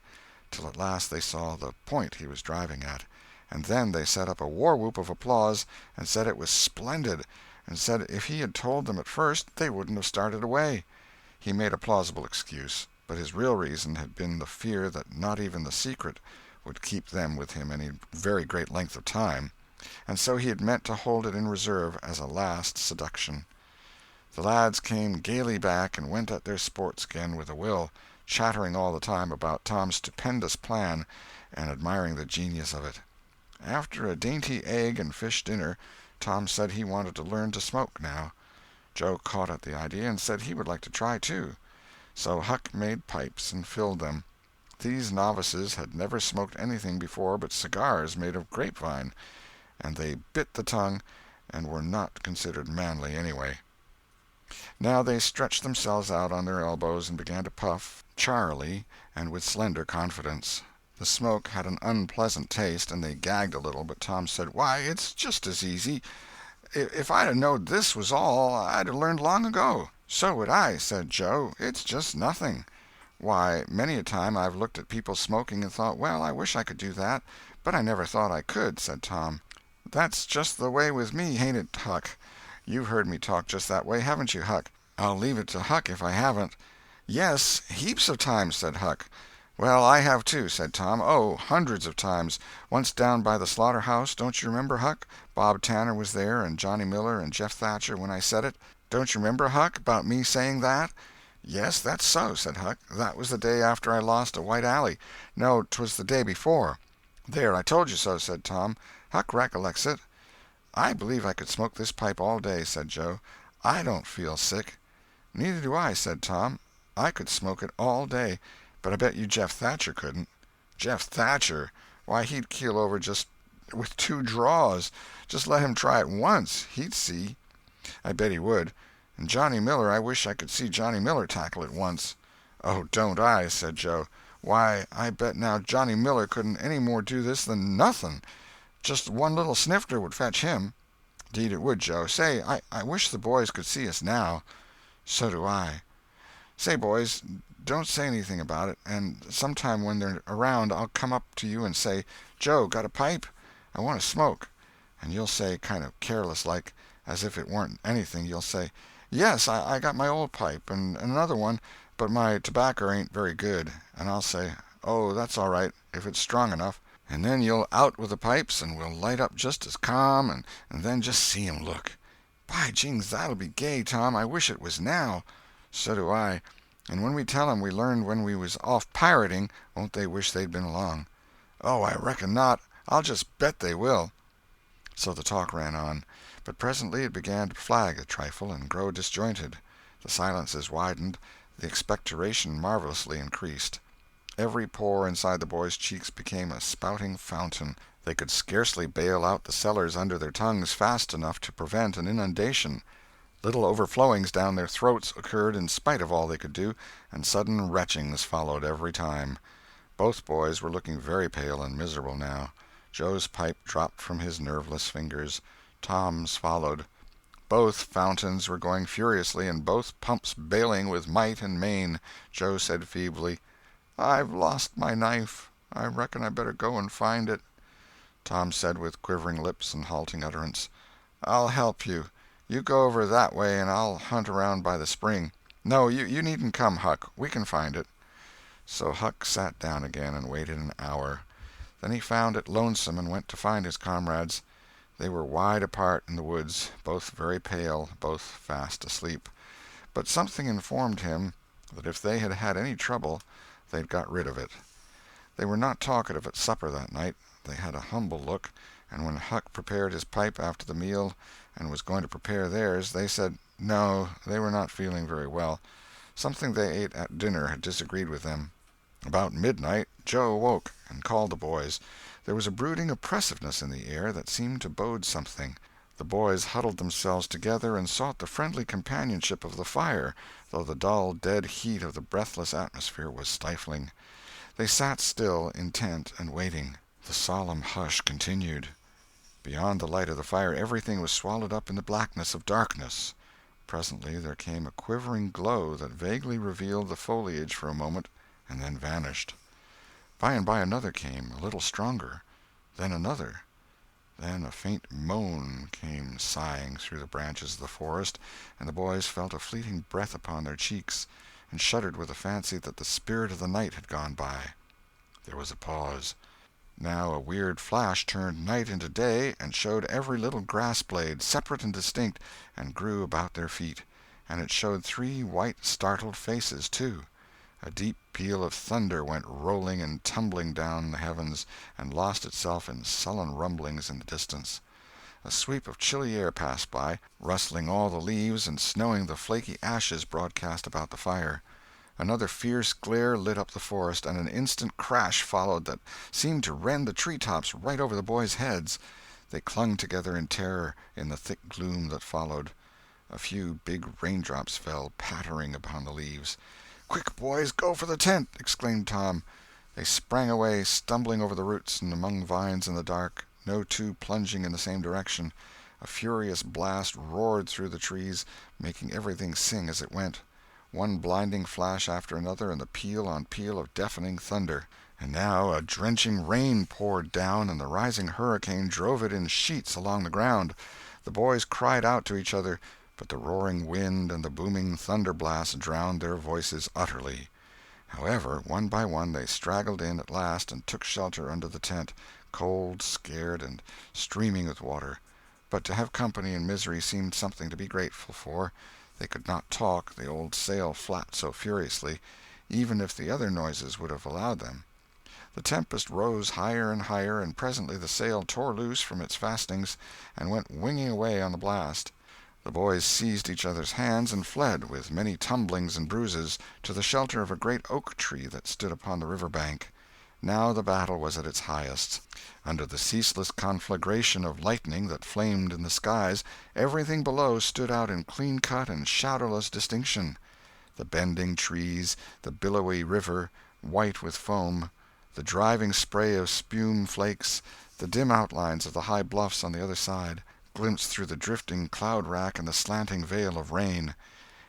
till at last they saw the point he was driving at. And then they set up a war-whoop of applause, and said it was splendid, and said if he had told them at first they wouldn't have started away. He made a plausible excuse, but his real reason had been the fear that not even the secret would keep them with him any very great length of time, and so he had meant to hold it in reserve as a last seduction. The lads came gaily back and went at their sports again with a will, chattering all the time about Tom's stupendous plan and admiring the genius of it. After a dainty egg and fish dinner, Tom said he wanted to learn to smoke now. Joe caught at the idea and said he would like to try too. So Huck made pipes and filled them. These novices had never smoked anything before but cigars made of grapevine, and they bit the tongue and were not considered manly anyway. Now they stretched themselves out on their elbows and began to puff, charily and with slender confidence. The smoke had an unpleasant taste, and they gagged a little, but Tom said, "Why, it's just as easy. If I'd have knowed this was all, I'd have learned long ago." "So would I," said Joe. "It's just nothing. Why, many a time I've looked at people smoking and thought, well, I wish I could do that, but I never thought I could," said Tom. "That's just the way with me, hain't it, Huck? You've heard me talk just that way, haven't you, Huck?" "I'll leave it to Huck if I haven't." "Yes, heaps of times," said Huck. "Well, I have too," said Tom. "Oh, hundreds of times. Once down by the slaughterhouse, don't you remember, Huck? Bob Tanner was there, and Johnny Miller and Jeff Thatcher when I said it. Don't you remember, Huck, about me saying that?" "Yes, that's so," said Huck. "That was the day after I lost a white alley. No, 'twas the day before." "There, I told you so," said Tom. "Huck recollects it." "I believe I could smoke this pipe all day," said Joe. "I don't feel sick." "Neither do I," said Tom. "I could smoke it all day, but I bet you Jeff Thatcher couldn't." "Jeff Thatcher? Why, he'd keel over just with 2 draws. Just let him try it once. He'd see." "I bet he would. And Johnny Miller, I wish I could see Johnny Miller tackle it once." "Oh, don't I?" said Joe. "Why, I bet now Johnny Miller couldn't any more do this than nothing. Just one little snifter would fetch him." "'Deed it would, Joe. Say, I wish the boys could see us now." "So do I." "Say, boys, don't say anything about it, and sometime when they're around I'll come up to you and say, 'Joe, got a pipe? I want to smoke.' And you'll say, kind of careless-like, as if it warn't anything, you'll say, 'Yes, I got my old pipe, and another one, but my tobacco ain't very good.' And I'll say, 'Oh, that's all right, if it's strong enough.' And then you'll out with the pipes, and we'll light up just as calm, and then just see 'em look. By jings, that'll be gay, Tom. I wish it was now." "So do I. And when we tell 'em we learned when we was off pirating, won't they wish they'd been along?" "Oh, I reckon not. I'll just bet they will." So the talk ran on, but presently it began to flag a trifle and grow disjointed. The silences widened, the expectoration marvelously increased. Every pore inside the boys' cheeks became a spouting fountain. They could scarcely bail out the cellars under their tongues fast enough to prevent an inundation. Little overflowings down their throats occurred in spite of all they could do, and sudden retchings followed every time. Both boys were looking very pale and miserable now. Joe's pipe dropped from his nerveless fingers. Tom's followed. Both fountains were going furiously, and both pumps bailing with might and main. Joe said feebly, "I've lost my knife. I reckon I better go and find it." Tom said with quivering lips and halting utterance, "I'll help you. You go over that way and I'll hunt around by the spring. No, you needn't come, Huck. We can find it." So Huck sat down again and waited an hour. Then he found it lonesome and went to find his comrades. They were wide apart in the woods, both very pale, both fast asleep. But something informed him that if they had had any trouble, they'd got rid of it. They were not talkative at supper that night. They had a humble look, and when Huck prepared his pipe after the meal and was going to prepare theirs, they said no, they were not feeling very well. Something they ate at dinner had disagreed with them. About midnight Joe awoke and called the boys. There was a brooding oppressiveness in the air that seemed to bode something. The boys huddled themselves together and sought the friendly companionship of the fire, though the dull, dead heat of the breathless atmosphere was stifling. They sat still, intent and waiting. The solemn hush continued. Beyond the light of the fire everything was swallowed up in the blackness of darkness. Presently there came a quivering glow that vaguely revealed the foliage for a moment, and then vanished. By and by another came, a little stronger. Then another. Then a faint moan came sighing through the branches of the forest, and the boys felt a fleeting breath upon their cheeks, and shuddered with the fancy that the spirit of the night had gone by. There was a pause. Now a weird flash turned night into day, and showed every little grass-blade, separate and distinct, and grew about their feet. And it showed 3 white startled faces, too. A deep peal of thunder went rolling and tumbling down the heavens, and lost itself in sullen rumblings in the distance. A sweep of chilly air passed by, rustling all the leaves and snowing the flaky ashes broadcast about the fire. Another fierce glare lit up the forest, and an instant crash followed that seemed to rend the tree-tops right over the boys' heads. They clung together in terror in the thick gloom that followed. A few big raindrops fell pattering upon the leaves. "Quick, boys, go for the tent!" exclaimed Tom. They sprang away, stumbling over the roots and among vines in the dark, no two plunging in the same direction. A furious blast roared through the trees, making everything sing as it went. One blinding flash after another, and the peal on peal of deafening thunder. And now a drenching rain poured down, and the rising hurricane drove it in sheets along the ground. The boys cried out to each other, but the roaring wind and the booming thunder blasts drowned their voices utterly. However, one by one they straggled in at last and took shelter under the tent, cold, scared, and streaming with water. But to have company in misery seemed something to be grateful for. They could not talk, the old sail flapped so furiously, even if the other noises would have allowed them. The tempest rose higher and higher, and presently the sail tore loose from its fastenings and went winging away on the blast. The boys seized each other's hands and fled, with many tumblings and bruises, to the shelter of a great oak tree that stood upon the river bank. Now the battle was at its highest. Under the ceaseless conflagration of lightning that flamed in the skies, everything below stood out in clean-cut and shadowless distinction. The bending trees, the billowy river, white with foam, the driving spray of spume flakes, the dim outlines of the high bluffs on the other side, glimpsed through the drifting cloud-rack and the slanting veil of rain.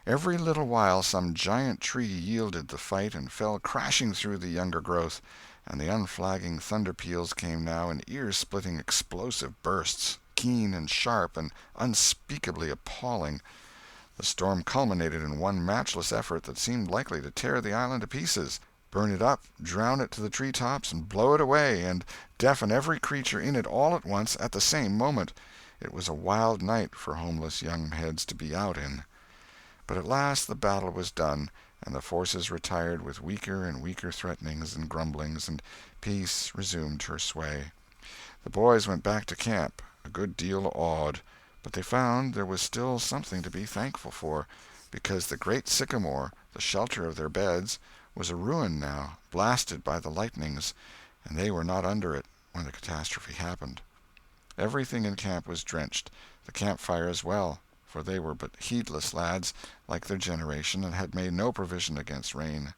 Every little while some giant tree yielded the fight and fell crashing through the younger growth, and the unflagging thunder-peals came now in ear-splitting explosive bursts, keen and sharp and unspeakably appalling. The storm culminated in one matchless effort that seemed likely to tear the island to pieces, burn it up, drown it to the tree-tops, and blow it away, and deafen every creature in it all at once at the same moment. It was a wild night for homeless young heads to be out in. But at last the battle was done, and the forces retired with weaker and weaker threatenings and grumblings, and peace resumed her sway. The boys went back to camp, a good deal awed, but they found there was still something to be thankful for, because the great sycamore, the shelter of their beds, was a ruin now, blasted by the lightnings, and they were not under it when the catastrophe happened. Everything in camp was drenched, the campfire as well, for they were but heedless lads, like their generation, and had made no provision against rain.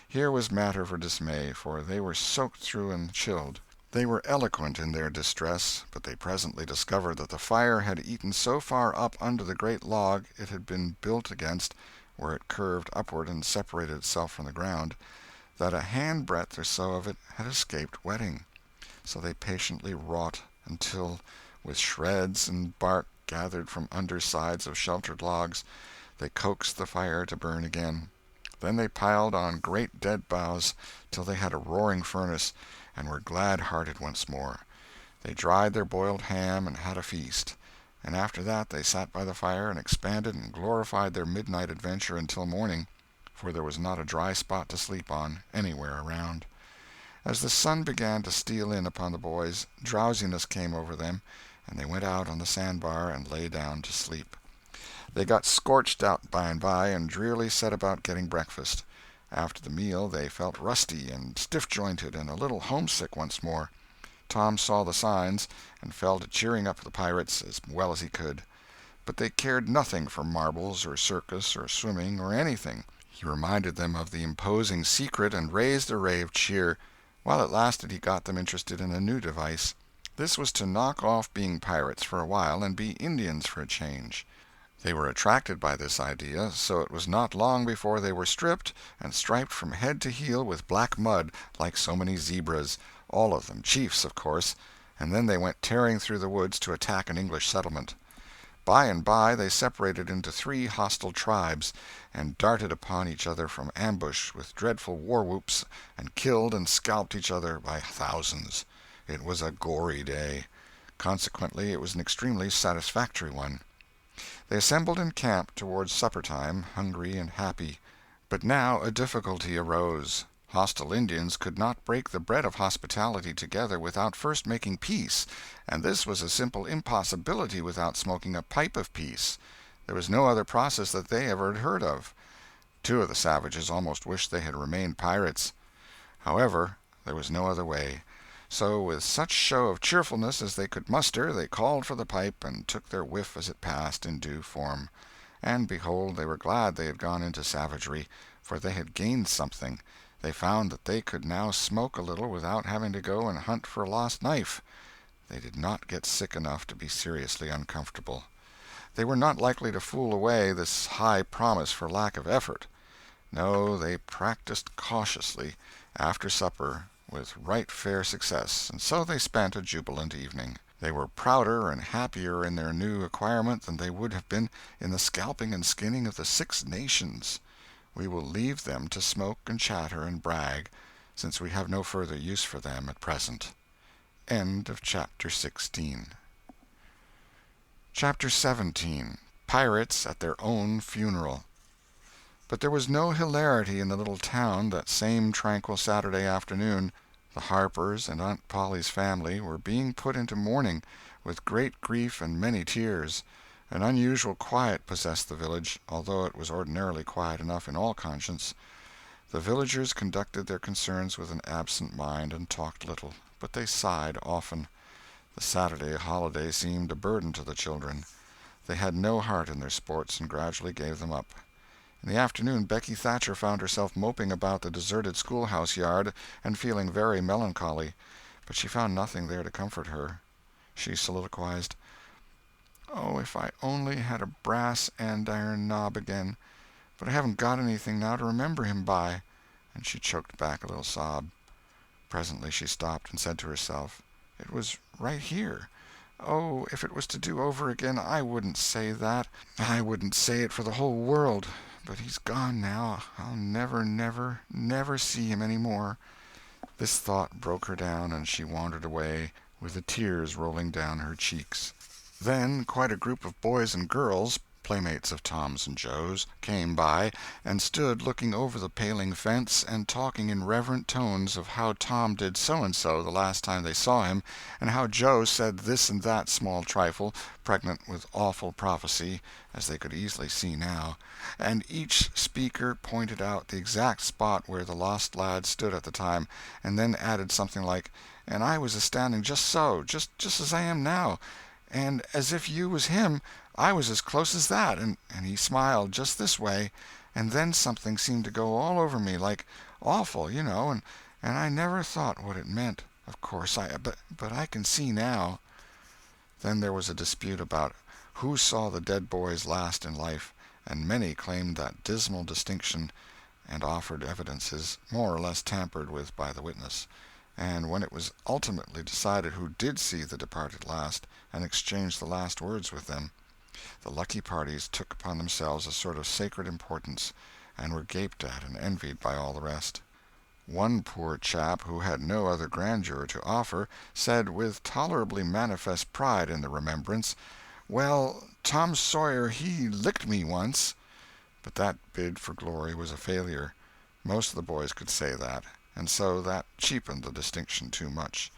Here was matter for dismay, for they were soaked through and chilled. They were eloquent in their distress, but they presently discovered that the fire had eaten so far up under the great log it had been built against, where it curved upward and separated itself from the ground, that a handbreadth or so of it had escaped wetting. So they patiently wrought until, with shreds and bark gathered from undersides of sheltered logs, they coaxed the fire to burn again. Then they piled on great dead boughs till they had a roaring furnace, and were glad-hearted once more. They dried their boiled ham and had a feast, and after that they sat by the fire and expanded and glorified their midnight adventure until morning, for there was not a dry spot to sleep on anywhere around. As the sun began to steal in upon the boys, drowsiness came over them, and they went out on the sandbar and lay down to sleep. They got scorched out by and by, and drearily set about getting breakfast. After the meal they felt rusty and stiff-jointed and a little homesick once more. Tom saw the signs, and fell to cheering up the pirates as well as he could. But they cared nothing for marbles or circus or swimming or anything. He reminded them of the imposing secret and raised a ray of cheer. While it lasted he got them interested in a new device. This was to knock off being pirates for a while and be Indians for a change. They were attracted by this idea, so it was not long before they were stripped and striped from head to heel with black mud, like so many zebras, all of them chiefs, of course, and then they went tearing through the woods to attack an English settlement. By and by they separated into 3 hostile tribes, and darted upon each other from ambush with dreadful war-whoops, and killed and scalped each other by thousands. It was a gory day. Consequently it was an extremely satisfactory one. They assembled in camp towards supper-time, hungry and happy. But now a difficulty arose. Hostile Indians could not break the bread of hospitality together without first making peace, and this was a simple impossibility without smoking a pipe of peace. There was no other process that they ever had heard of. 2 of the savages almost wished they had remained pirates. However, there was no other way. So, with such show of cheerfulness as they could muster, they called for the pipe, and took their whiff as it passed in due form. And behold, they were glad they had gone into savagery, for they had gained something. They found that they could now smoke a little without having to go and hunt for a lost knife. They did not get sick enough to be seriously uncomfortable. They were not likely to fool away this high promise for lack of effort. No, they practiced cautiously, after supper, with right fair success, and so they spent a jubilant evening. They were prouder and happier in their new acquirement than they would have been in the scalping and skinning of the 6 nations. We will leave them to smoke and chatter and brag, since we have no further use for them at present. End of Chapter 16. Chapter 17. Pirates at Their Own Funeral. But there was no hilarity in the little town that same tranquil Saturday afternoon. The Harpers and Aunt Polly's family were being put into mourning, with great grief and many tears. An unusual quiet possessed the village, although it was ordinarily quiet enough in all conscience. The villagers conducted their concerns with an absent mind, and talked little, but they sighed often. The Saturday holiday seemed a burden to the children. They had no heart in their sports, and gradually gave them up. In the afternoon Becky Thatcher found herself moping about the deserted schoolhouse yard, and feeling very melancholy, but she found nothing there to comfort her. She soliloquized, "Oh, if I only had a brass andiron knob again! But I haven't got anything now to remember him by," and she choked back a little sob. Presently she stopped and said to herself, "It was right here. Oh, if it was to do over again, I wouldn't say that. I wouldn't say it for the whole world. But he's gone now. I'll never, never, never see him any more." This thought broke her down, and she wandered away, with the tears rolling down her cheeks. Then quite a group of boys and girls playmates of Tom's and Joe's, came by, and stood looking over the paling fence and talking in reverent tones of how Tom did so-and-so the last time they saw him, and how Joe said this and that small trifle, pregnant with awful prophecy, as they could easily see now, and each speaker pointed out the exact spot where the lost lad stood at the time, and then added something like, "And I was a-standing just so, just as I am now, and as if you was him, I was as close as that, and he smiled just this way, and then something seemed to go all over me, like awful, you know, and I never thought what it meant, of course, but I can see now." Then there was a dispute about who saw the dead boys last in life, and many claimed that dismal distinction, and offered evidences more or less tampered with by the witness. And when it was ultimately decided who did see the departed last, and exchanged the last words with them, the lucky parties took upon themselves a sort of sacred importance, and were gaped at and envied by all the rest. One poor chap, who had no other grandeur to offer, said, with tolerably manifest pride in the remembrance, "Well, Tom Sawyer, he licked me once." But that bid for glory was a failure. Most of the boys could say that, and so that cheapened the distinction too much.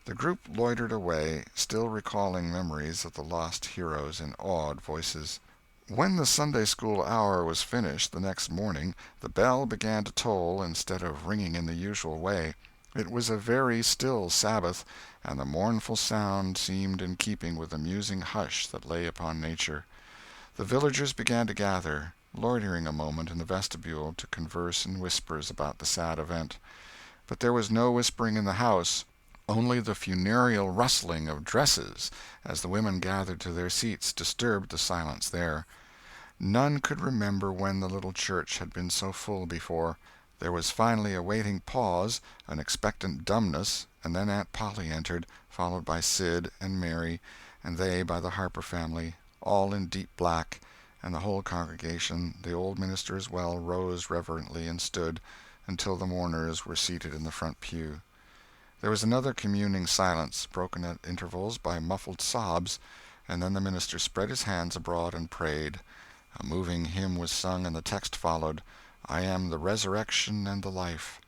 The group loitered away, still recalling memories of the lost heroes in awed voices. When the Sunday-school hour was finished the next morning, the bell began to toll instead of ringing in the usual way. It was a very still Sabbath, and the mournful sound seemed in keeping with the musing hush that lay upon nature. The villagers began to gather, loitering a moment in the vestibule to converse in whispers about the sad event. But there was no whispering in the house, only the funereal rustling of dresses as the women gathered to their seats disturbed the silence there. None could remember when the little church had been so full before. There was finally a waiting pause, an expectant dumbness, and then Aunt Polly entered, followed by Sid and Mary, and they by the Harper family, all in deep black, and the whole congregation, the old minister as well, rose reverently and stood until the mourners were seated in the front pew. There was another communing silence, broken at intervals by muffled sobs, and then the minister spread his hands abroad and prayed. A moving hymn was sung, and the text followed, "I am the resurrection and the life."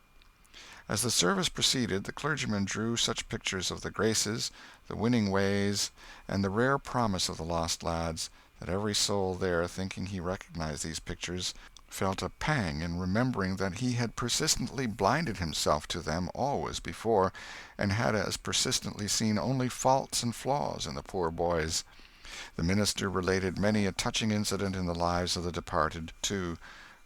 As the service proceeded, the clergyman drew such pictures of the graces, the winning ways, and the rare promise of the lost lads, that every soul there, thinking he recognized these pictures, felt a pang in remembering that he had persistently blinded himself to them always before, and had as persistently seen only faults and flaws in the poor boys. The minister related many a touching incident in the lives of the departed, too,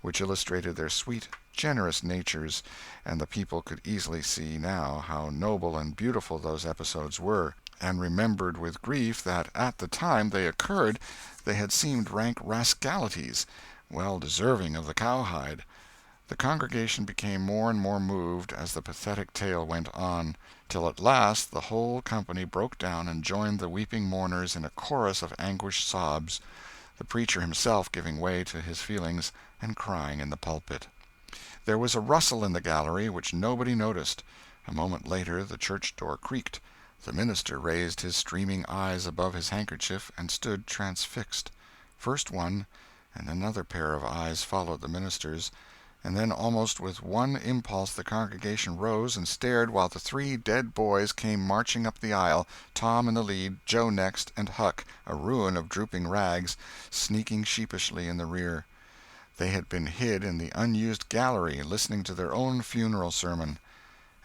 which illustrated their sweet, generous natures, and the people could easily see now how noble and beautiful those episodes were, and remembered with grief that at the time they occurred they had seemed rank rascalities, well deserving of the cowhide. The congregation became more and more moved as the pathetic tale went on, till at last the whole company broke down and joined the weeping mourners in a chorus of anguished sobs, the preacher himself giving way to his feelings and crying in the pulpit. There was a rustle in the gallery which nobody noticed. A moment later the church door creaked. The minister raised his streaming eyes above his handkerchief and stood transfixed. First one, and another pair of eyes followed the minister's, and then almost with one impulse the congregation rose and stared while the three dead boys came marching up the aisle, Tom in the lead, Joe next, and Huck, a ruin of drooping rags, sneaking sheepishly in the rear. They had been hid in the unused gallery, listening to their own funeral sermon.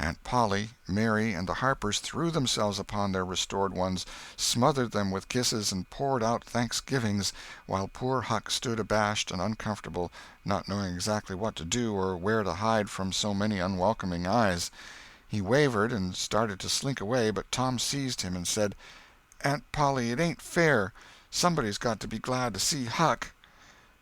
Aunt Polly, Mary, and the Harpers threw themselves upon their restored ones, smothered them with kisses, and poured out thanksgivings, while poor Huck stood abashed and uncomfortable, not knowing exactly what to do or where to hide from so many unwelcoming eyes. He wavered and started to slink away, but Tom seized him and said, "Aunt Polly, it ain't fair. Somebody's got to be glad to see Huck."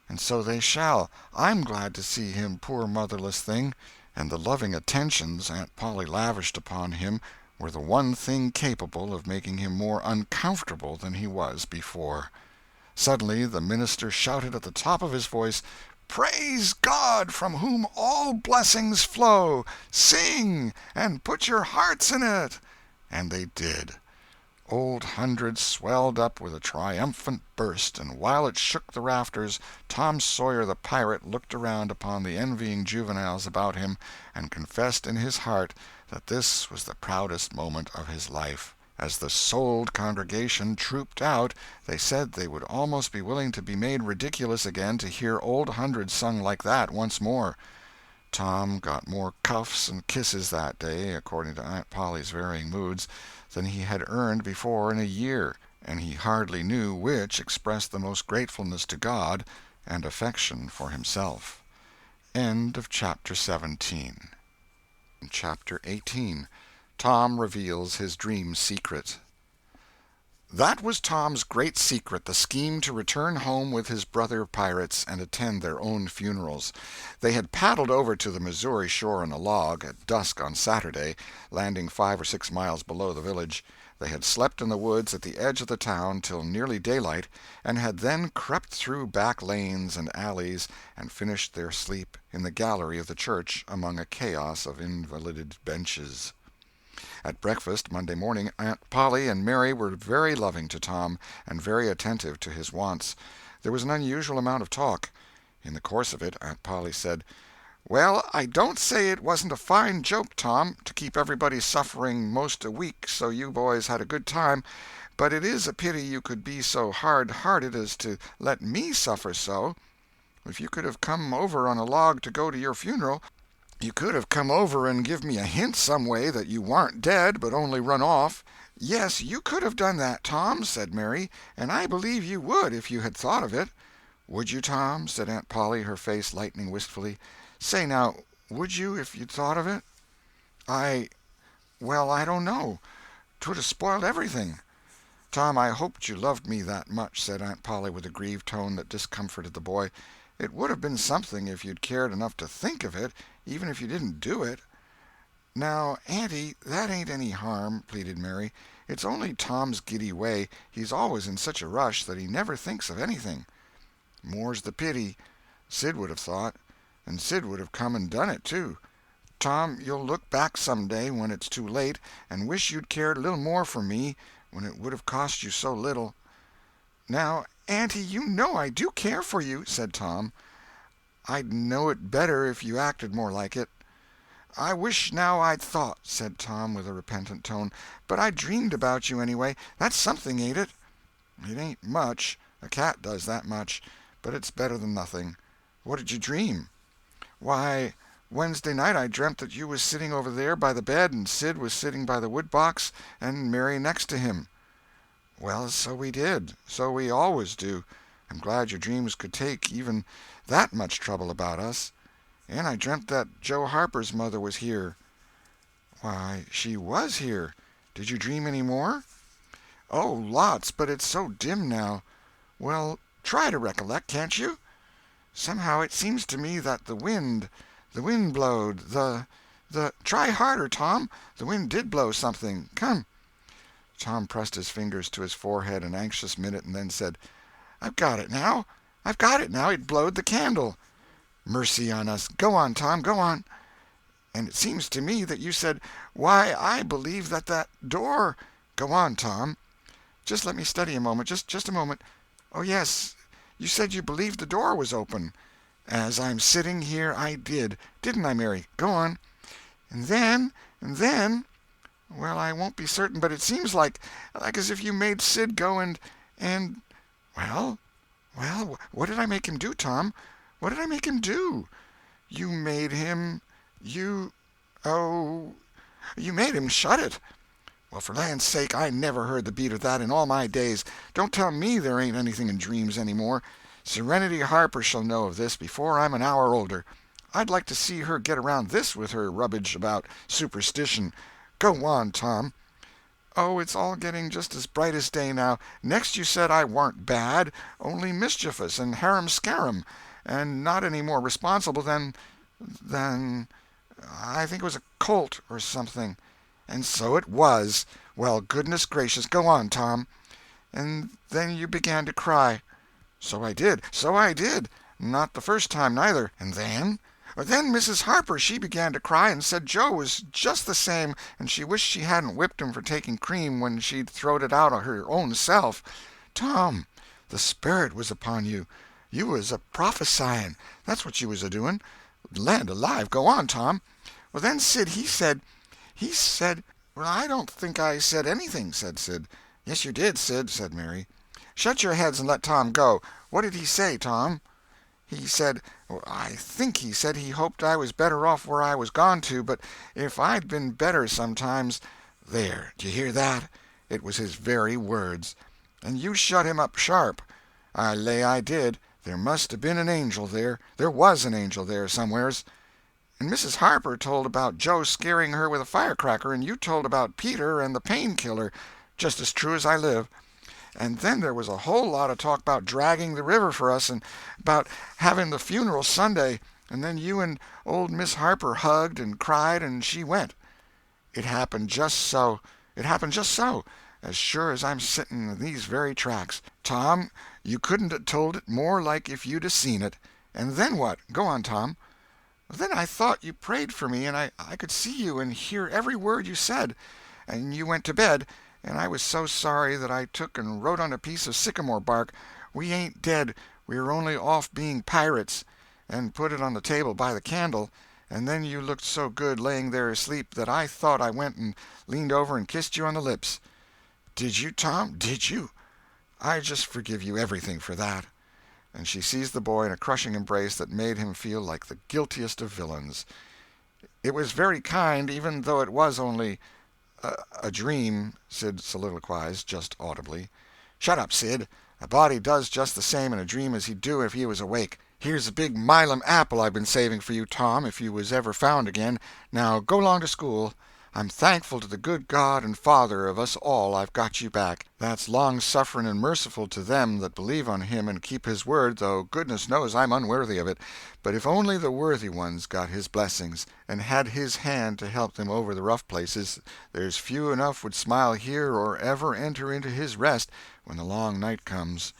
"And so they shall. I'm glad to see him, poor motherless thing." And the loving attentions Aunt Polly lavished upon him were the one thing capable of making him more uncomfortable than he was before. Suddenly the minister shouted at the top of his voice, "Praise God, from whom all blessings flow! Sing, and put your hearts in it!" And they did. Old Hundred swelled up with a triumphant burst, and while it shook the rafters, Tom Sawyer the pirate looked around upon the envying juveniles about him and confessed in his heart that this was the proudest moment of his life. As the souled congregation trooped out, they said they would almost be willing to be made ridiculous again to hear Old Hundred sung like that once more. Tom got more cuffs and kisses that day, according to Aunt Polly's varying moods, than he had earned before in a year, and he hardly knew which expressed the most gratefulness to God and affection for himself. End of Chapter 17. Chapter 18. Tom reveals his dream secret. That was Tom's great secret, the scheme to return home with his brother pirates and attend their own funerals. They had paddled over to the Missouri shore on a log at dusk on Saturday, landing 5 or 6 miles below the village. They had slept in the woods at the edge of the town till nearly daylight, and had then crept through back lanes and alleys and finished their sleep in the gallery of the church among a chaos of invalided benches. At breakfast Monday morning, Aunt Polly and Mary were very loving to Tom, and very attentive to his wants. There was an unusual amount of talk. In the course of it, Aunt Polly said, "Well, I don't say it wasn't a fine joke, Tom, to keep everybody suffering most a week so you boys had a good time, but it is a pity you could be so hard-hearted as to let me suffer so. If you could have come over on a log to go to your funeral, you could have come over and give me a hint some way that you warn't dead but only run off." "Yes, you could have done that, Tom," said Mary, "and I believe you would if you had thought of it." "Would you, Tom?" said Aunt Polly, her face lightening wistfully. "Say now, would you if you'd thought of it?" Well, I don't know. 'Twould have spoiled everything." "Tom, I hoped you loved me that much," said Aunt Polly with a grieved tone that discomforted the boy. "It would have been something if you'd cared enough to think of it, even if you didn't do it." "Now, Auntie, that ain't any harm," pleaded Mary. "It's only Tom's giddy way. He's always in such a rush that he never thinks of anything." "More's the pity. Sid would have thought, and Sid would have come and done it, too. Tom, you'll look back some day when it's too late, and wish you'd cared a little more for me when it would have cost you so little." "Now, Auntie, you know I do care for you," said Tom. "I'd know it better if you acted more like it." "I wish now I'd thought," said Tom with a repentant tone. "But I dreamed about you anyway. That's something, ain't it?" "It ain't much. A cat does that much. But it's better than nothing. What did you dream?" "Why, Wednesday night I dreamt that you was sitting over there by the bed, and Sid was sitting by the wood-box, and Mary next to him." "Well, so we did. So we always do. I'm glad your dreams could take even that much trouble about us. And I dreamt that Joe Harper's mother was here." "Why, she was here. Did you dream any more?" "Oh, lots, but it's so dim now." "Well, try to recollect, can't you?" "Somehow it seems to me that the wind blowed, Try harder, Tom. The wind did blow something. Come." Tom pressed his fingers to his forehead an anxious minute, and then said, I've got it now. It blowed the candle." "Mercy on us. Go on, Tom, go on." "And it seems to me that you said, 'Why, I believe that door—'" "Go on, Tom." "Just let me study a moment. Just a moment. Oh, yes, you said you believed the door was open." "As I'm sitting here, I did. Didn't I, Mary? Go on." "And then, well, I won't be certain, but it seems like as if you made Sid go and— Well, what did I make him do, Tom? What did I make him do?" "You made him— you— oh, you made him shut it." "Well, for land's sake, I never heard the beat of that in all my days. Don't tell me there ain't anything in dreams any more. Serenity Harper shall know of this before I'm an hour older. I'd like to see her get around this with her rubbage about superstition. Go on, Tom." "Oh, it's all getting just as bright as day now. Next you said I warn't bad, only mischievous and harum-scarum, and not any more responsible than I think it was a colt or something." "And so it was. Well, goodness gracious, go on, Tom." "And then you began to cry." So I did. Not the first time, neither." "And then?" Then Mrs. Harper, she began to cry and said Joe was just the same, and she wished she hadn't whipped him for taking cream when she'd throwed it out of her own self. Tom, the Spirit was upon you. You was a prophesying. That's what you was a-doing. Land alive, go on, Tom. Well, then Sid, he said, well, I don't think I said anything, said Sid. Yes, you did, Sid, said Mary. Shut your heads and let Tom go. What did he say, Tom? He said, well, I think he said he hoped I was better off where I was gone to, but if I'd been better sometimes— There, d'you hear that? It was his very words. And you shut him up sharp. I lay I did. There must have been an angel there. There was an angel there somewheres. And Mrs. Harper told about Joe scaring her with a firecracker, and you told about Peter and the painkiller, just as true as I live. And then there was a whole lot of talk about dragging the river for us, and about having the funeral Sunday, and then you and old Miss Harper hugged and cried, and she went. It happened just so. It happened just so, as sure as I'm sitting in these very tracks. Tom, you couldn't have told it more like if you'd have seen it. And then what? Go on, Tom. Then I thought you prayed for me, and I could see you and hear every word you said. And you went to bed, and I was so sorry that I took and wrote on a piece of sycamore bark, "We ain't dead, we are only off being pirates," and put it on the table by the candle. And then you looked so good laying there asleep that I thought I went and leaned over and kissed you on the lips. Did you, Tom? Did you? I just forgive you everything for that. And she seized the boy in a crushing embrace that made him feel like the guiltiest of villains. It was very kind, even though it was only a dream, Sid soliloquized, just audibly. Shut up, Sid. A body does just the same in a dream as he'd do if he was awake. Here's a big Milam apple I've been saving for you, Tom, if you was ever found again. Now go along to school. I'm thankful to the good God and Father of us all I've got you back. That's long-suffering and merciful to them that believe on him and keep his word, though goodness knows I'm unworthy of it. But if only the worthy ones got his blessings, and had his hand to help them over the rough places, there's few enough would smile here or ever enter into his rest when the long night comes.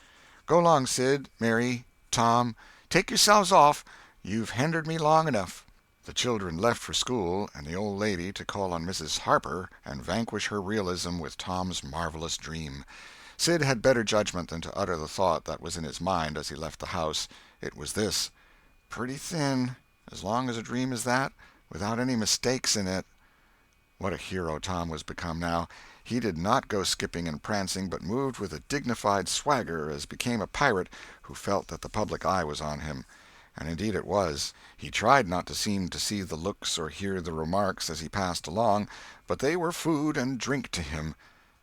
Go along, Sid, Mary, Tom. Take yourselves off. You've hindered me long enough. The children left for school, and the old lady to call on Mrs. Harper and vanquish her realism with Tom's marvelous dream. Sid had better judgment than to utter the thought that was in his mind as he left the house. It was this: pretty thin, as long as a dream is that, without any mistakes in it. What a hero Tom was become now. He did not go skipping and prancing, but moved with a dignified swagger as became a pirate who felt that the public eye was on him. And indeed it was. He tried not to seem to see the looks or hear the remarks as he passed along, but they were food and drink to him.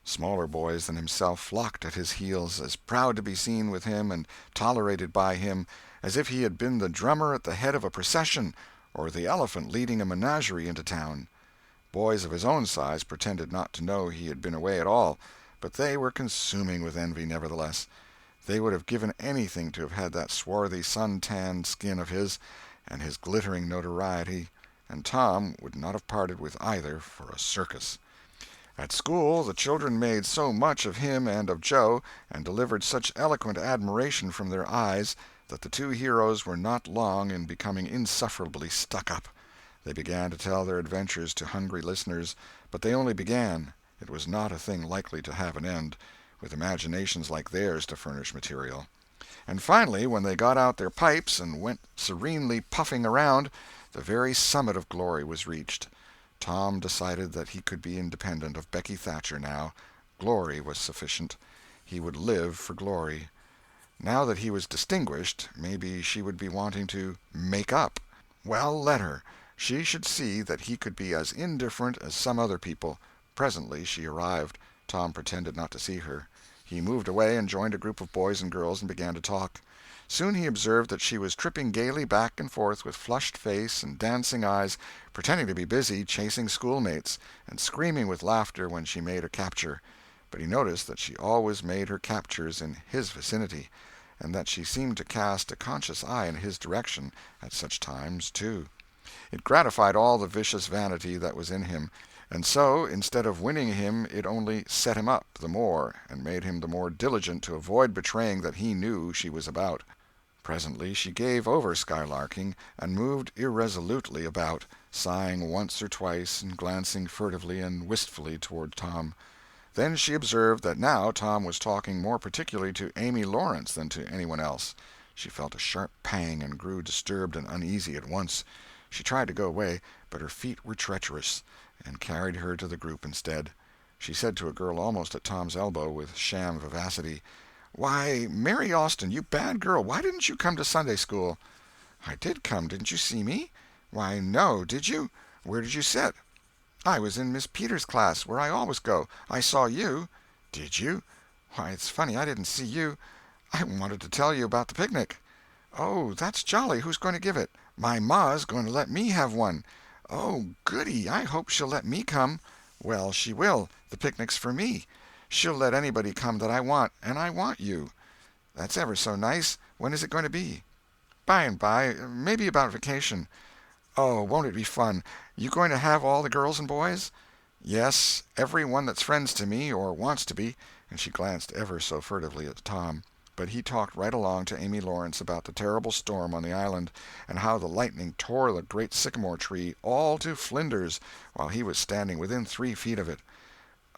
Smaller boys than himself flocked at his heels, as proud to be seen with him and tolerated by him as if he had been the drummer at the head of a procession or the elephant leading a menagerie into town. Boys of his own size pretended not to know he had been away at all, but they were consuming with envy nevertheless. They would have given anything to have had that swarthy, sun-tanned skin of his, and his glittering notoriety, and Tom would not have parted with either for a circus. At school the children made so much of him and of Joe, and delivered such eloquent admiration from their eyes, that the two heroes were not long in becoming insufferably stuck up. They began to tell their adventures to hungry listeners, but they only began. It was not a thing likely to have an end, with imaginations like theirs to furnish material. And finally, when they got out their pipes and went serenely puffing around, the very summit of glory was reached. Tom decided that he could be independent of Becky Thatcher now. Glory was sufficient. He would live for glory. Now that he was distinguished, maybe she would be wanting to make up. Well, let her. She should see that he could be as indifferent as some other people. Presently she arrived. Tom pretended not to see her. He moved away and joined a group of boys and girls and began to talk. Soon he observed that she was tripping gaily back and forth with flushed face and dancing eyes, pretending to be busy chasing schoolmates, and screaming with laughter when she made a capture. But he noticed that she always made her captures in his vicinity, and that she seemed to cast a conscious eye in his direction at such times, too. It gratified all the vicious vanity that was in him, and so, instead of winning him, it only set him up the more, and made him the more diligent to avoid betraying that he knew she was about. Presently she gave over skylarking, and moved irresolutely about, sighing once or twice and glancing furtively and wistfully toward Tom. Then she observed that now Tom was talking more particularly to Amy Lawrence than to anyone else. She felt a sharp pang and grew disturbed and uneasy at once. She tried to go away, but her feet were treacherous, and carried her to the group instead. She said to a girl almost at Tom's elbow, with sham vivacity, "Why, Mary Austin, you bad girl, why didn't you come to Sunday school?" "I did come. Didn't you see me?" "Why, no. Did you? Where did you sit?" "I was in Miss Peters' class, where I always go. I saw you." "Did you? Why, it's funny I didn't see you. I wanted to tell you about the picnic." "Oh, that's jolly. Who's going to give it?" "My ma's going to let me have one." "Oh, goody. I hope she'll let me come." "Well, she will. The picnic's for me. She'll let anybody come that I want, and I want you." "That's ever so nice. When is it going to be?" "By and by. Maybe about vacation." "Oh, won't it be fun! You going to have all the girls and boys?" "Yes, every one that's friends to me, or wants to be," and she glanced ever so furtively at Tom. But he talked right along to Amy Lawrence about the terrible storm on the island, and how the lightning tore the great sycamore tree all to flinders while he was standing within 3 feet of it.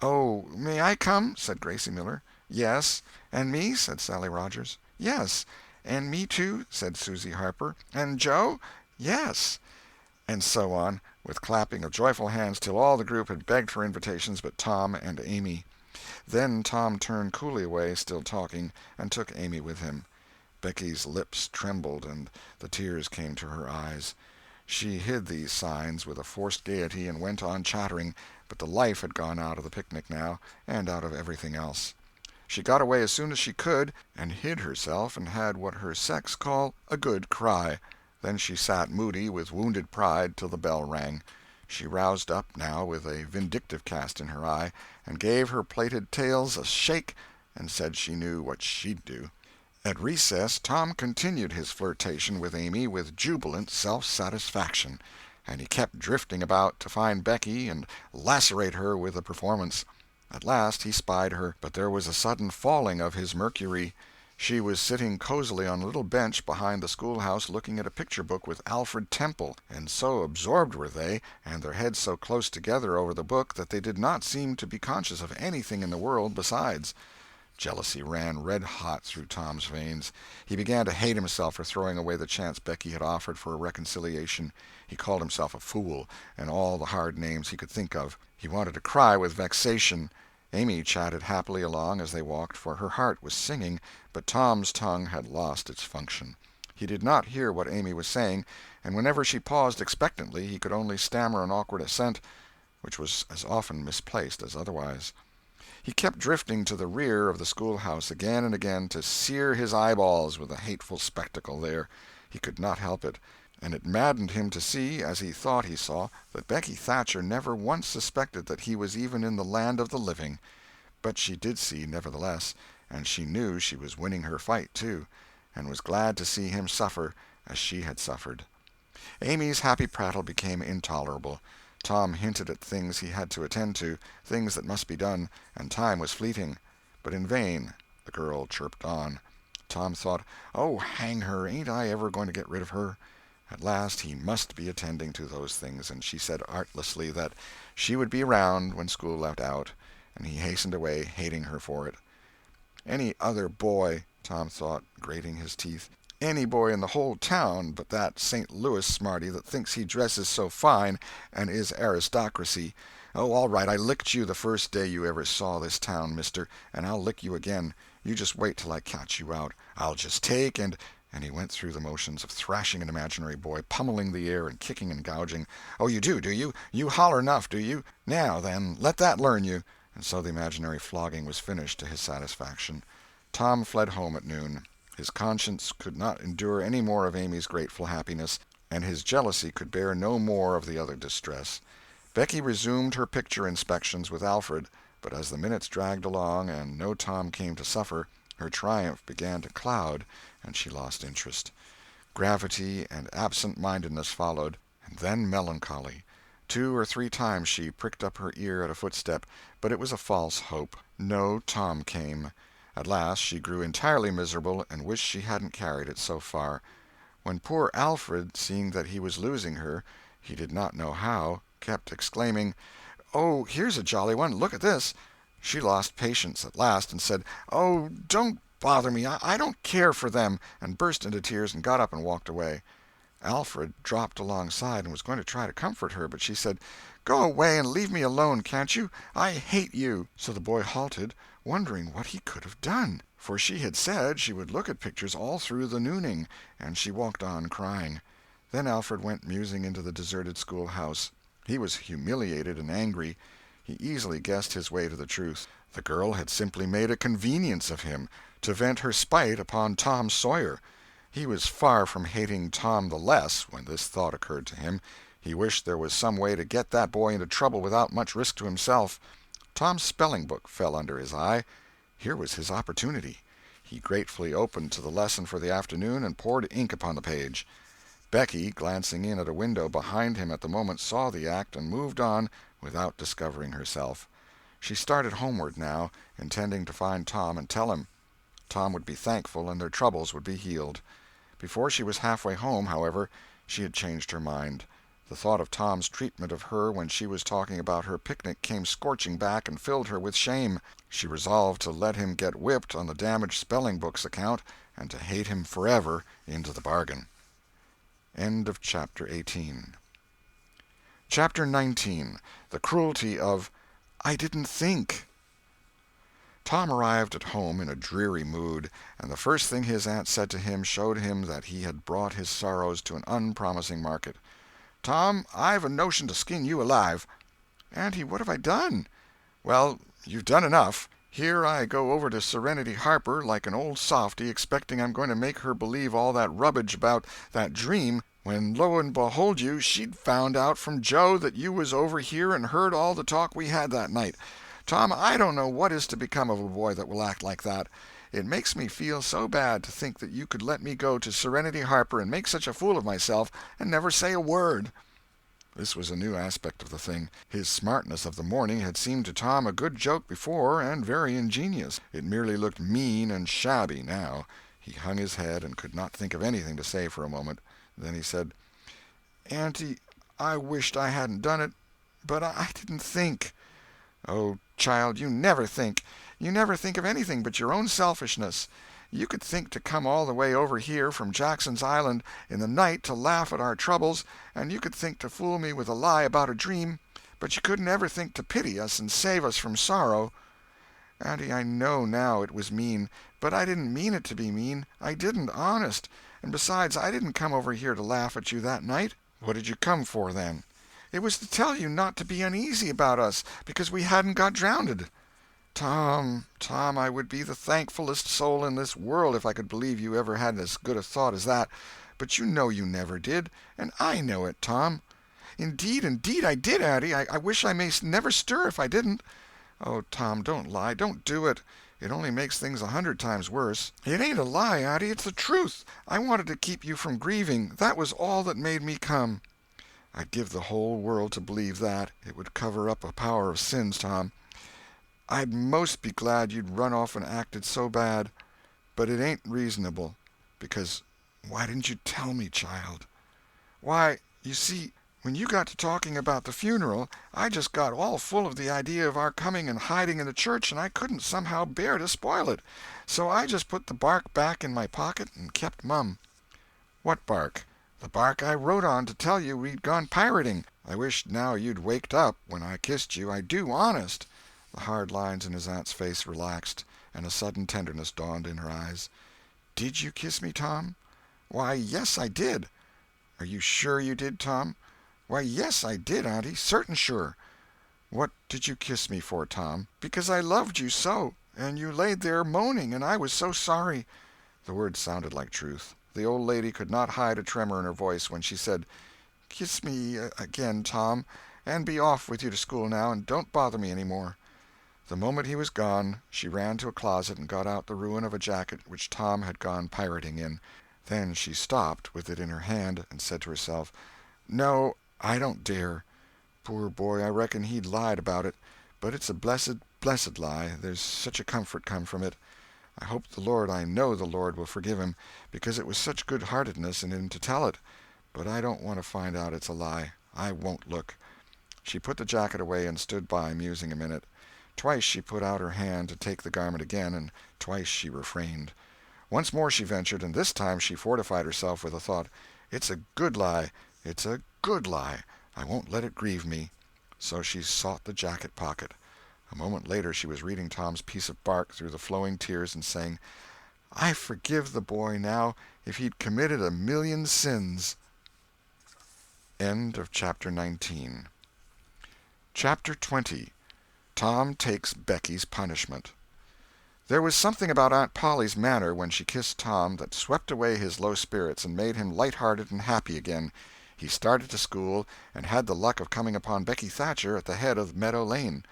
"Oh, may I come?" said Gracie Miller. "Yes." "And me?" said Sally Rogers. "Yes." "And me, too?" said Susie Harper. "And Joe?" "Yes." And so on, with clapping of joyful hands, till all the group had begged for invitations but Tom and Amy. Then Tom turned coolly away, still talking, and took Amy with him. Becky's lips trembled and the tears came to her eyes. She hid these signs with a forced gaiety and went on chattering, but the life had gone out of the picnic now, and out of everything else. She got away as soon as she could, and hid herself and had what her sex call a good cry. Then she sat moody with wounded pride till the bell rang. She roused up, now, with a vindictive cast in her eye, and gave her plaited tails a shake, and said she knew what she'd do. At recess Tom continued his flirtation with Amy with jubilant self-satisfaction, and he kept drifting about to find Becky and lacerate her with the performance. At last he spied her, but there was a sudden falling of his mercury. She was sitting cozily on a little bench behind the schoolhouse looking at a picture book with Alfred Temple, and so absorbed were they, and their heads so close together over the book, that they did not seem to be conscious of anything in the world besides. Jealousy ran red-hot through Tom's veins. He began to hate himself for throwing away the chance Becky had offered for a reconciliation. He called himself a fool, and all the hard names he could think of. He wanted to cry with vexation. Amy chatted happily along as they walked, for her heart was singing, but Tom's tongue had lost its function. He did not hear what Amy was saying, and whenever she paused expectantly he could only stammer an awkward assent, which was as often misplaced as otherwise. He kept drifting to the rear of the schoolhouse again and again to sear his eyeballs with the hateful spectacle there. He could not help it, and it maddened him to see, as he thought he saw, that Becky Thatcher never once suspected that he was even in the land of the living. But she did see, nevertheless, and she knew she was winning her fight, too, and was glad to see him suffer as she had suffered. Amy's happy prattle became intolerable. Tom hinted at things he had to attend to, things that must be done, and time was fleeting. But in vain. The girl chirped on. Tom thought, "Oh, hang her, ain't I ever going to get rid of her?" At last he must be attending to those things, and she said artlessly that she would be around when school let out, and he hastened away, hating her for it. Any other boy, Tom thought, grating his teeth, any boy in the whole town but that St. Louis smarty that thinks he dresses so fine and is aristocracy. Oh, all right, I licked you the first day you ever saw this town, mister, and I'll lick you again. You just wait till I catch you out. I'll just take and he went through the motions of thrashing an imaginary boy, pummeling the air and kicking and gouging. "Oh, you do you? You holler enough, do you? Now, then, let that learn you." And so the imaginary flogging was finished to his satisfaction. Tom fled home at noon. His conscience could not endure any more of Amy's grateful happiness, and his jealousy could bear no more of the other distress. Becky resumed her picture inspections with Alfred, but as the minutes dragged along and no Tom came to suffer, her triumph began to cloud, and she lost interest. Gravity and absent-mindedness followed, and then melancholy. 2 or 3 times she pricked up her ear at a footstep, but it was a false hope. No Tom came. At last she grew entirely miserable, and wished she hadn't carried it so far. When poor Alfred, seeing that he was losing her, he did not know how, kept exclaiming, "Oh, here's a jolly one! Look at this!" she lost patience at last, and said, "Oh, don't bother me! I don't care for them!" and burst into tears and got up and walked away. Alfred dropped alongside and was going to try to comfort her, but she said, "Go away and leave me alone, can't you? I hate you!" So the boy halted, wondering what he could have done, for she had said she would look at pictures all through the nooning, and she walked on crying. Then Alfred went musing into the deserted schoolhouse. He was humiliated and angry. He easily guessed his way to the truth. The girl had simply made a convenience of him, to vent her spite upon Tom Sawyer. He was far from hating Tom the less when this thought occurred to him. He wished there was some way to get that boy into trouble without much risk to himself. Tom's spelling-book fell under his eye. Here was his opportunity. He gratefully opened to the lesson for the afternoon and poured ink upon the page. Becky, glancing in at a window behind him at the moment, saw the act and moved on without discovering herself. She started homeward now, intending to find Tom and tell him. Tom would be thankful, and their troubles would be healed. Before she was halfway home, however, she had changed her mind. The thought of Tom's treatment of her when she was talking about her picnic came scorching back and filled her with shame. She resolved to let him get whipped on the damaged spelling-book's account, and to hate him forever into the bargain. End of Chapter 18. Chapter 19. The Cruelty of "I Didn't Think." Tom arrived at home in a dreary mood, and the first thing his aunt said to him showed him that he had brought his sorrows to an unpromising market. "Tom, I've a notion to skin you alive." "Auntie, what have I done?" "Well, you've done enough. Here I go over to Serenity Harper like an old softy, expecting I'm going to make her believe all that rubbish about that dream, when lo and behold you, she'd found out from Joe that you was over here and heard all the talk we had that night. Tom, I don't know what is to become of a boy that will act like that. It makes me feel so bad to think that you could let me go to Serenity Harper and make such a fool of myself and never say a word." This was a new aspect of the thing. His smartness of the morning had seemed to Tom a good joke before, and very ingenious. It merely looked mean and shabby now. He hung his head and could not think of anything to say for a moment. Then he said, "Auntie, I wished I hadn't done it, but I didn't think." "Oh, child, you never think. You never think of anything but your own selfishness. You could think to come all the way over here from Jackson's Island in the night to laugh at our troubles, and you could think to fool me with a lie about a dream, but you couldn't ever think to pity us and save us from sorrow." "Auntie, I know now it was mean, but I didn't mean it to be mean. I didn't, honest. And besides, I didn't come over here to laugh at you that night." "What did you come for, then?" "It was to tell you not to be uneasy about us, because we hadn't got drownded." "Tom, Tom, I would be the thankfulest soul in this world if I could believe you ever had as good a thought as that. But you know you never did, and I know it, Tom." Indeed, I did, Auntie. I wish I may never stir if I didn't." "Oh, Tom, don't lie. Don't do it. It only makes things 100 times worse." "It ain't a lie, Auntie. It's the truth. I wanted to keep you from grieving. That was all that made me come." "I'd give the whole world to believe that. It would cover up a power of sins, Tom. I'd most be glad you'd run off and acted so bad. But it ain't reasonable. Because why didn't you tell me, child?" "Why, you see, when you got to talking about the funeral, I just got all full of the idea of our coming and hiding in the church, and I couldn't somehow bear to spoil it. So I just put the bark back in my pocket and kept mum." "What bark?" "The bark I wrote on to tell you we'd gone pirating. I wish now you'd waked up when I kissed you. I do, honest." The hard lines in his aunt's face relaxed, and a sudden tenderness dawned in her eyes. "Did you kiss me, Tom?" "Why, yes, I did." "Are you sure you did, Tom?" "Why, yes, I did, Auntie, certain sure." "What did you kiss me for, Tom?" "Because I loved you so, and you laid there moaning, and I was so sorry." The words sounded like truth. The old lady could not hide a tremor in her voice when she said, "Kiss me again, Tom, and be off with you to school now, and don't bother me any more." The moment he was gone, she ran to a closet and got out the ruin of a jacket which Tom had gone pirating in. Then she stopped, with it in her hand, and said to herself, "No, I don't dare. Poor boy, I reckon he'd lied about it. But it's a blessed, blessed lie. There's such a comfort come from it. I hope the Lord, I know the Lord will forgive him, because it was such good-heartedness in him to tell it. But I don't want to find out it's a lie. I won't look." She put the jacket away and stood by, musing a minute. Twice she put out her hand to take the garment again, and twice she refrained. Once more she ventured, and this time she fortified herself with the thought, "It's a good lie. It's a good lie. I won't let it grieve me." So she sought the jacket pocket. A moment later she was reading Tom's piece of bark through the flowing tears and saying, "I forgive the boy now, if he'd committed 1,000,000 sins." End of chapter 19. Chapter 20. Tom Takes Becky's Punishment. There was something about Aunt Polly's manner when she kissed Tom that swept away his low spirits and made him light-hearted and happy again. He started to school, and had the luck of coming upon Becky Thatcher at the head of Meadow Lane.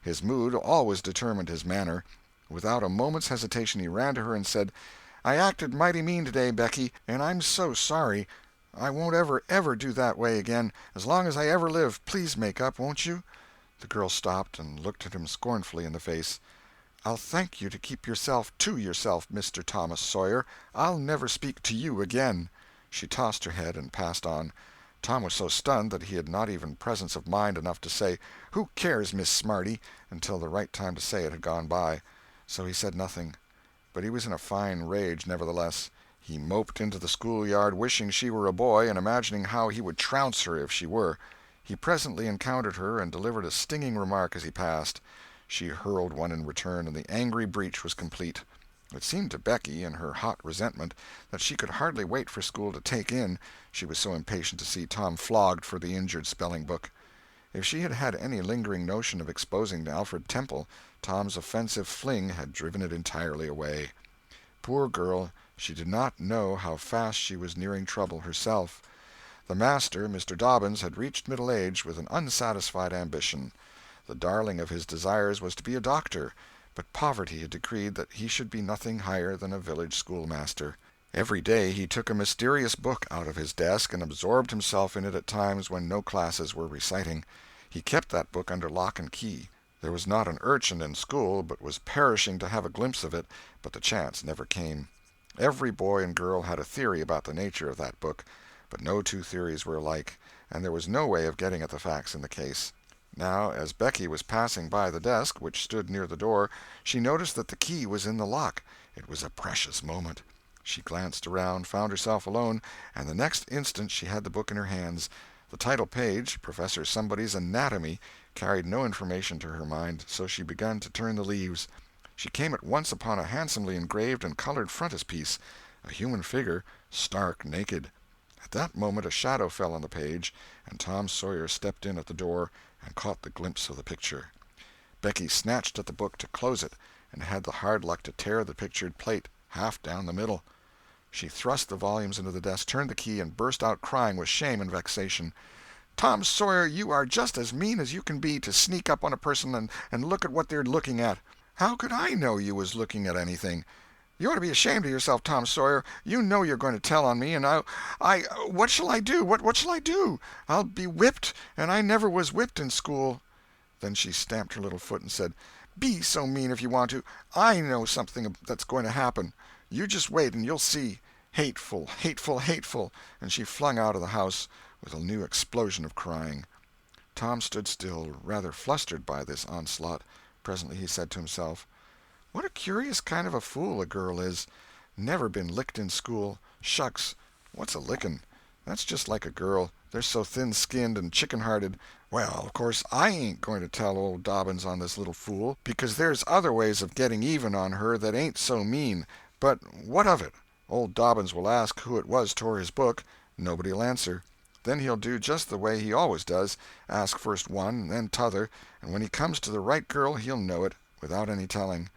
His mood always determined his manner. Without a moment's hesitation he ran to her and said, "I acted mighty mean today, Becky, and I'm so sorry. I won't ever do that way again, as long as I ever live. Please make up, won't you?" The girl stopped and looked at him scornfully in the face. "I'll thank you to keep yourself to yourself, Mr. Thomas Sawyer. I'll never speak to you again." She tossed her head and passed on. Tom was so stunned that he had not even presence of mind enough to say, "Who cares, Miss Smarty?" until the right time to say it had gone by. So he said nothing. But he was in a fine rage, nevertheless. He moped into the schoolyard wishing she were a boy and imagining how he would trounce her if she were. He presently encountered her and delivered a stinging remark as he passed. She hurled one in return, and the angry breach was complete. It seemed to Becky, in her hot resentment, that she could hardly wait for school to take in, she was so impatient to see Tom flogged for the injured spelling-book. If she had had any lingering notion of exposing Alfred Temple, Tom's offensive fling had driven it entirely away. Poor girl, she did not know how fast she was nearing trouble herself. The master, Mr. Dobbins, had reached middle age with an unsatisfied ambition. The darling of his desires was to be a doctor, but poverty had decreed that he should be nothing higher than a village schoolmaster. Every day he took a mysterious book out of his desk and absorbed himself in it at times when no classes were reciting. He kept that book under lock and key. There was not an urchin in school but was perishing to have a glimpse of it, but the chance never came. Every boy and girl had a theory about the nature of that book, but no two theories were alike, and there was no way of getting at the facts in the case. Now, as Becky was passing by the desk, which stood near the door, she noticed that the key was in the lock. It was a precious moment. She glanced around, found herself alone, and the next instant she had the book in her hands. The title page, Professor Somebody's Anatomy, carried no information to her mind, so she began to turn the leaves. She came at once upon a handsomely engraved and colored frontispiece, a human figure, stark naked. At that moment a shadow fell on the page, and Tom Sawyer stepped in at the door and caught the glimpse of the picture. Becky snatched at the book to close it, and had the hard luck to tear the pictured plate half down the middle. She thrust the volumes into the desk, turned the key, and burst out crying with shame and vexation. "Tom Sawyer, you are just as mean as you can be, to sneak up on a person and look at what they're looking at. How could I know you was looking at anything? You ought to be ashamed of yourself, Tom Sawyer. You know you're going to tell on me, and what shall I do? What shall I do? I'll be whipped, and I never was whipped in school." Then she stamped her little foot and said, "Be so mean if you want to. I know something that's going to happen. You just wait and you'll see. Hateful, hateful, hateful!" And she flung out of the house with a new explosion of crying. Tom stood still, rather flustered by this onslaught. Presently he said to himself, "What a curious kind of a fool a girl is. Never been licked in school. Shucks, what's a licking? That's just like a girl. They're so thin-skinned and chicken-hearted. Well, of course I ain't going to tell old Dobbins on this little fool, because there's other ways of getting even on her that ain't so mean. But what of it? Old Dobbins will ask who it was tore his book. Nobody'll answer. Then he'll do just the way he always does, ask first one and then t'other, and when he comes to the right girl he'll know it, without any telling.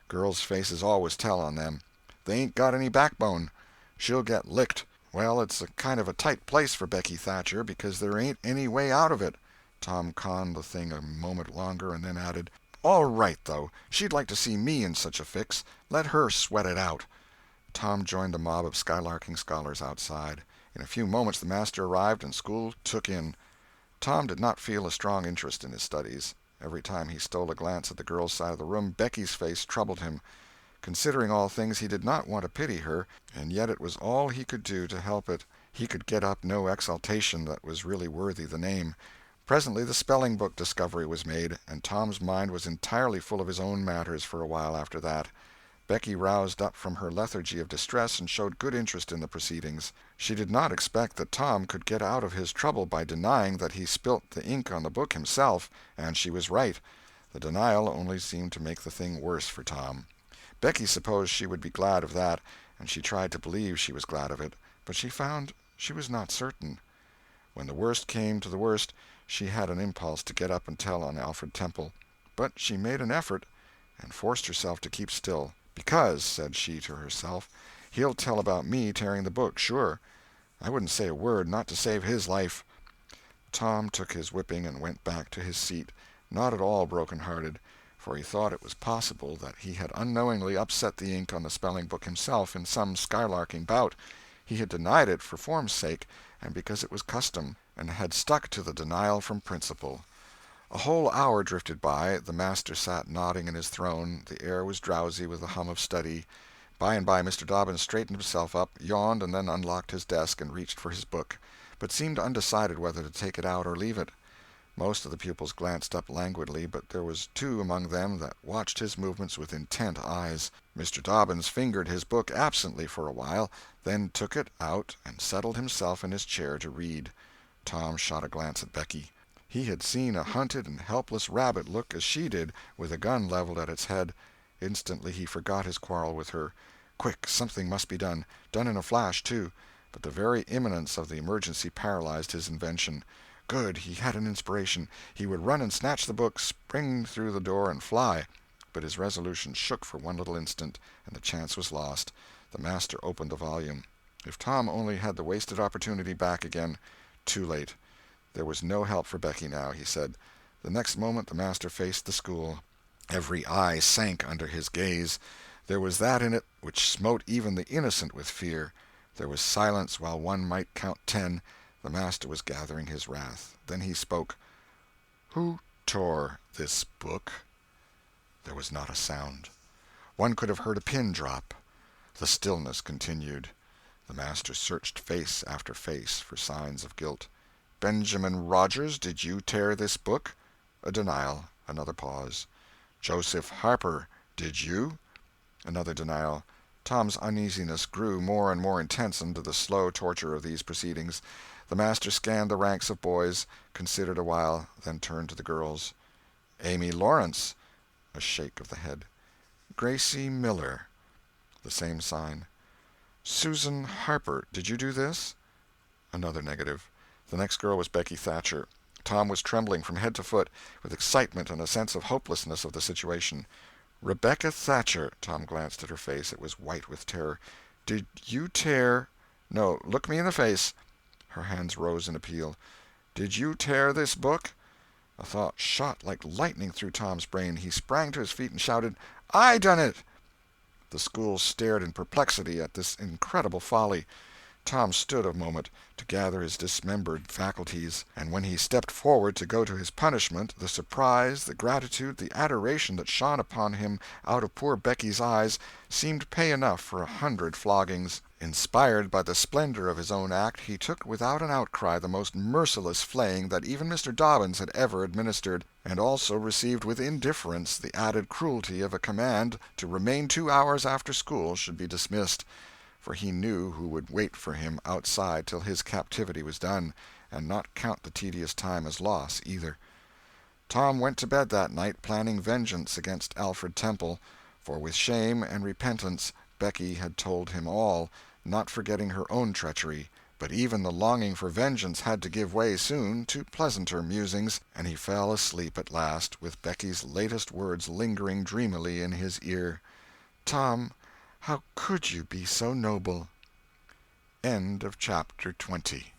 Girls' faces always tell on them. They ain't got any backbone. She'll get licked. Well, it's a kind of a tight place for Becky Thatcher, because there ain't any way out of it." Tom conned the thing a moment longer, and then added, "All right, though. She'd like to see me in such a fix. Let her sweat it out." Tom joined the mob of skylarking scholars outside. In a few moments the master arrived, and school took in. Tom did not feel a strong interest in his studies. Every time he stole a glance at the girls' side of the room, Becky's face troubled him. Considering all things, he did not want to pity her, and yet it was all he could do to help it. He could get up no exultation that was really worthy the name. Presently the spelling-book discovery was made, and Tom's mind was entirely full of his own matters for a while after that. Becky roused up from her lethargy of distress and showed good interest in the proceedings. She did not expect that Tom could get out of his trouble by denying that he spilt the ink on the book himself, and she was right. The denial only seemed to make the thing worse for Tom. Becky supposed she would be glad of that, and she tried to believe she was glad of it, but she found she was not certain. When the worst came to the worst, she had an impulse to get up and tell on Alfred Temple, but she made an effort and forced herself to keep still. "Because," said she to herself, "he'll tell about me tearing the book, sure. I wouldn't say a word, not to save his life." Tom took his whipping and went back to his seat, not at all broken-hearted, for he thought it was possible that he had unknowingly upset the ink on the spelling-book himself in some skylarking bout. He had denied it for form's sake, and because it was custom, and had stuck to the denial from principle. A whole hour drifted by. The master sat nodding in his throne. The air was drowsy with the hum of study. By and by Mr. Dobbins straightened himself up, yawned, and then unlocked his desk and reached for his book, but seemed undecided whether to take it out or leave it. Most of the pupils glanced up languidly, but there was two among them that watched his movements with intent eyes. Mr. Dobbins fingered his book absently for a while, then took it out and settled himself in his chair to read. Tom shot a glance at Becky. He had seen a hunted and helpless rabbit look as she did, with a gun leveled at its head. Instantly he forgot his quarrel with her. Quick, something must be done in a flash, too. But the very imminence of the emergency paralyzed his invention. Good, he had an inspiration. He would run and snatch the book, spring through the door, and fly. But his resolution shook for one little instant, and the chance was lost. The master opened the volume. If Tom only had the wasted opportunity back again. Too late. There was no help for Becky now, he said. The next moment the master faced the school. Every eye sank under his gaze. There was that in it which smote even the innocent with fear. There was silence while one might count 10. The master was gathering his wrath. Then he spoke. "Who tore this book?" There was not a sound. One could have heard a pin drop. The stillness continued. The master searched face after face for signs of guilt. "Benjamin Rogers, did you tear this book?" A denial. Another pause. "Joseph Harper, did you?" Another denial. Tom's uneasiness grew more and more intense under the slow torture of these proceedings. The master scanned the ranks of boys, considered a while, then turned to the girls. "Amy Lawrence." A shake of the head. "Gracie Miller." The same sign. "Susan Harper, did you do this?" Another negative. The next girl was Becky Thatcher. Tom was trembling from head to foot, with excitement and a sense of hopelessness of the situation. "Rebecca Thatcher." Tom glanced at her face. It was white with terror. "Did you tear—" "No, look me in the face." Her hands rose in appeal. "Did you tear this book?" A thought shot like lightning through Tom's brain. He sprang to his feet and shouted, "I done it!" The school stared in perplexity at this incredible folly. Tom stood a moment to gather his dismembered faculties, and when he stepped forward to go to his punishment, the surprise, the gratitude, the adoration that shone upon him out of poor Becky's eyes seemed pay enough for 100 floggings. Inspired by the splendor of his own act, he took without an outcry the most merciless flaying that even Mr. Dobbins had ever administered, and also received with indifference the added cruelty of a command to remain 2 hours after school should be dismissed. For he knew who would wait for him outside till his captivity was done, and not count the tedious time as loss, either. Tom went to bed that night planning vengeance against Alfred Temple, for with shame and repentance Becky had told him all, not forgetting her own treachery. But even the longing for vengeance had to give way soon to pleasanter musings, and he fell asleep at last, with Becky's latest words lingering dreamily in his ear. "Tom, how could you be so noble?" End of chapter 20.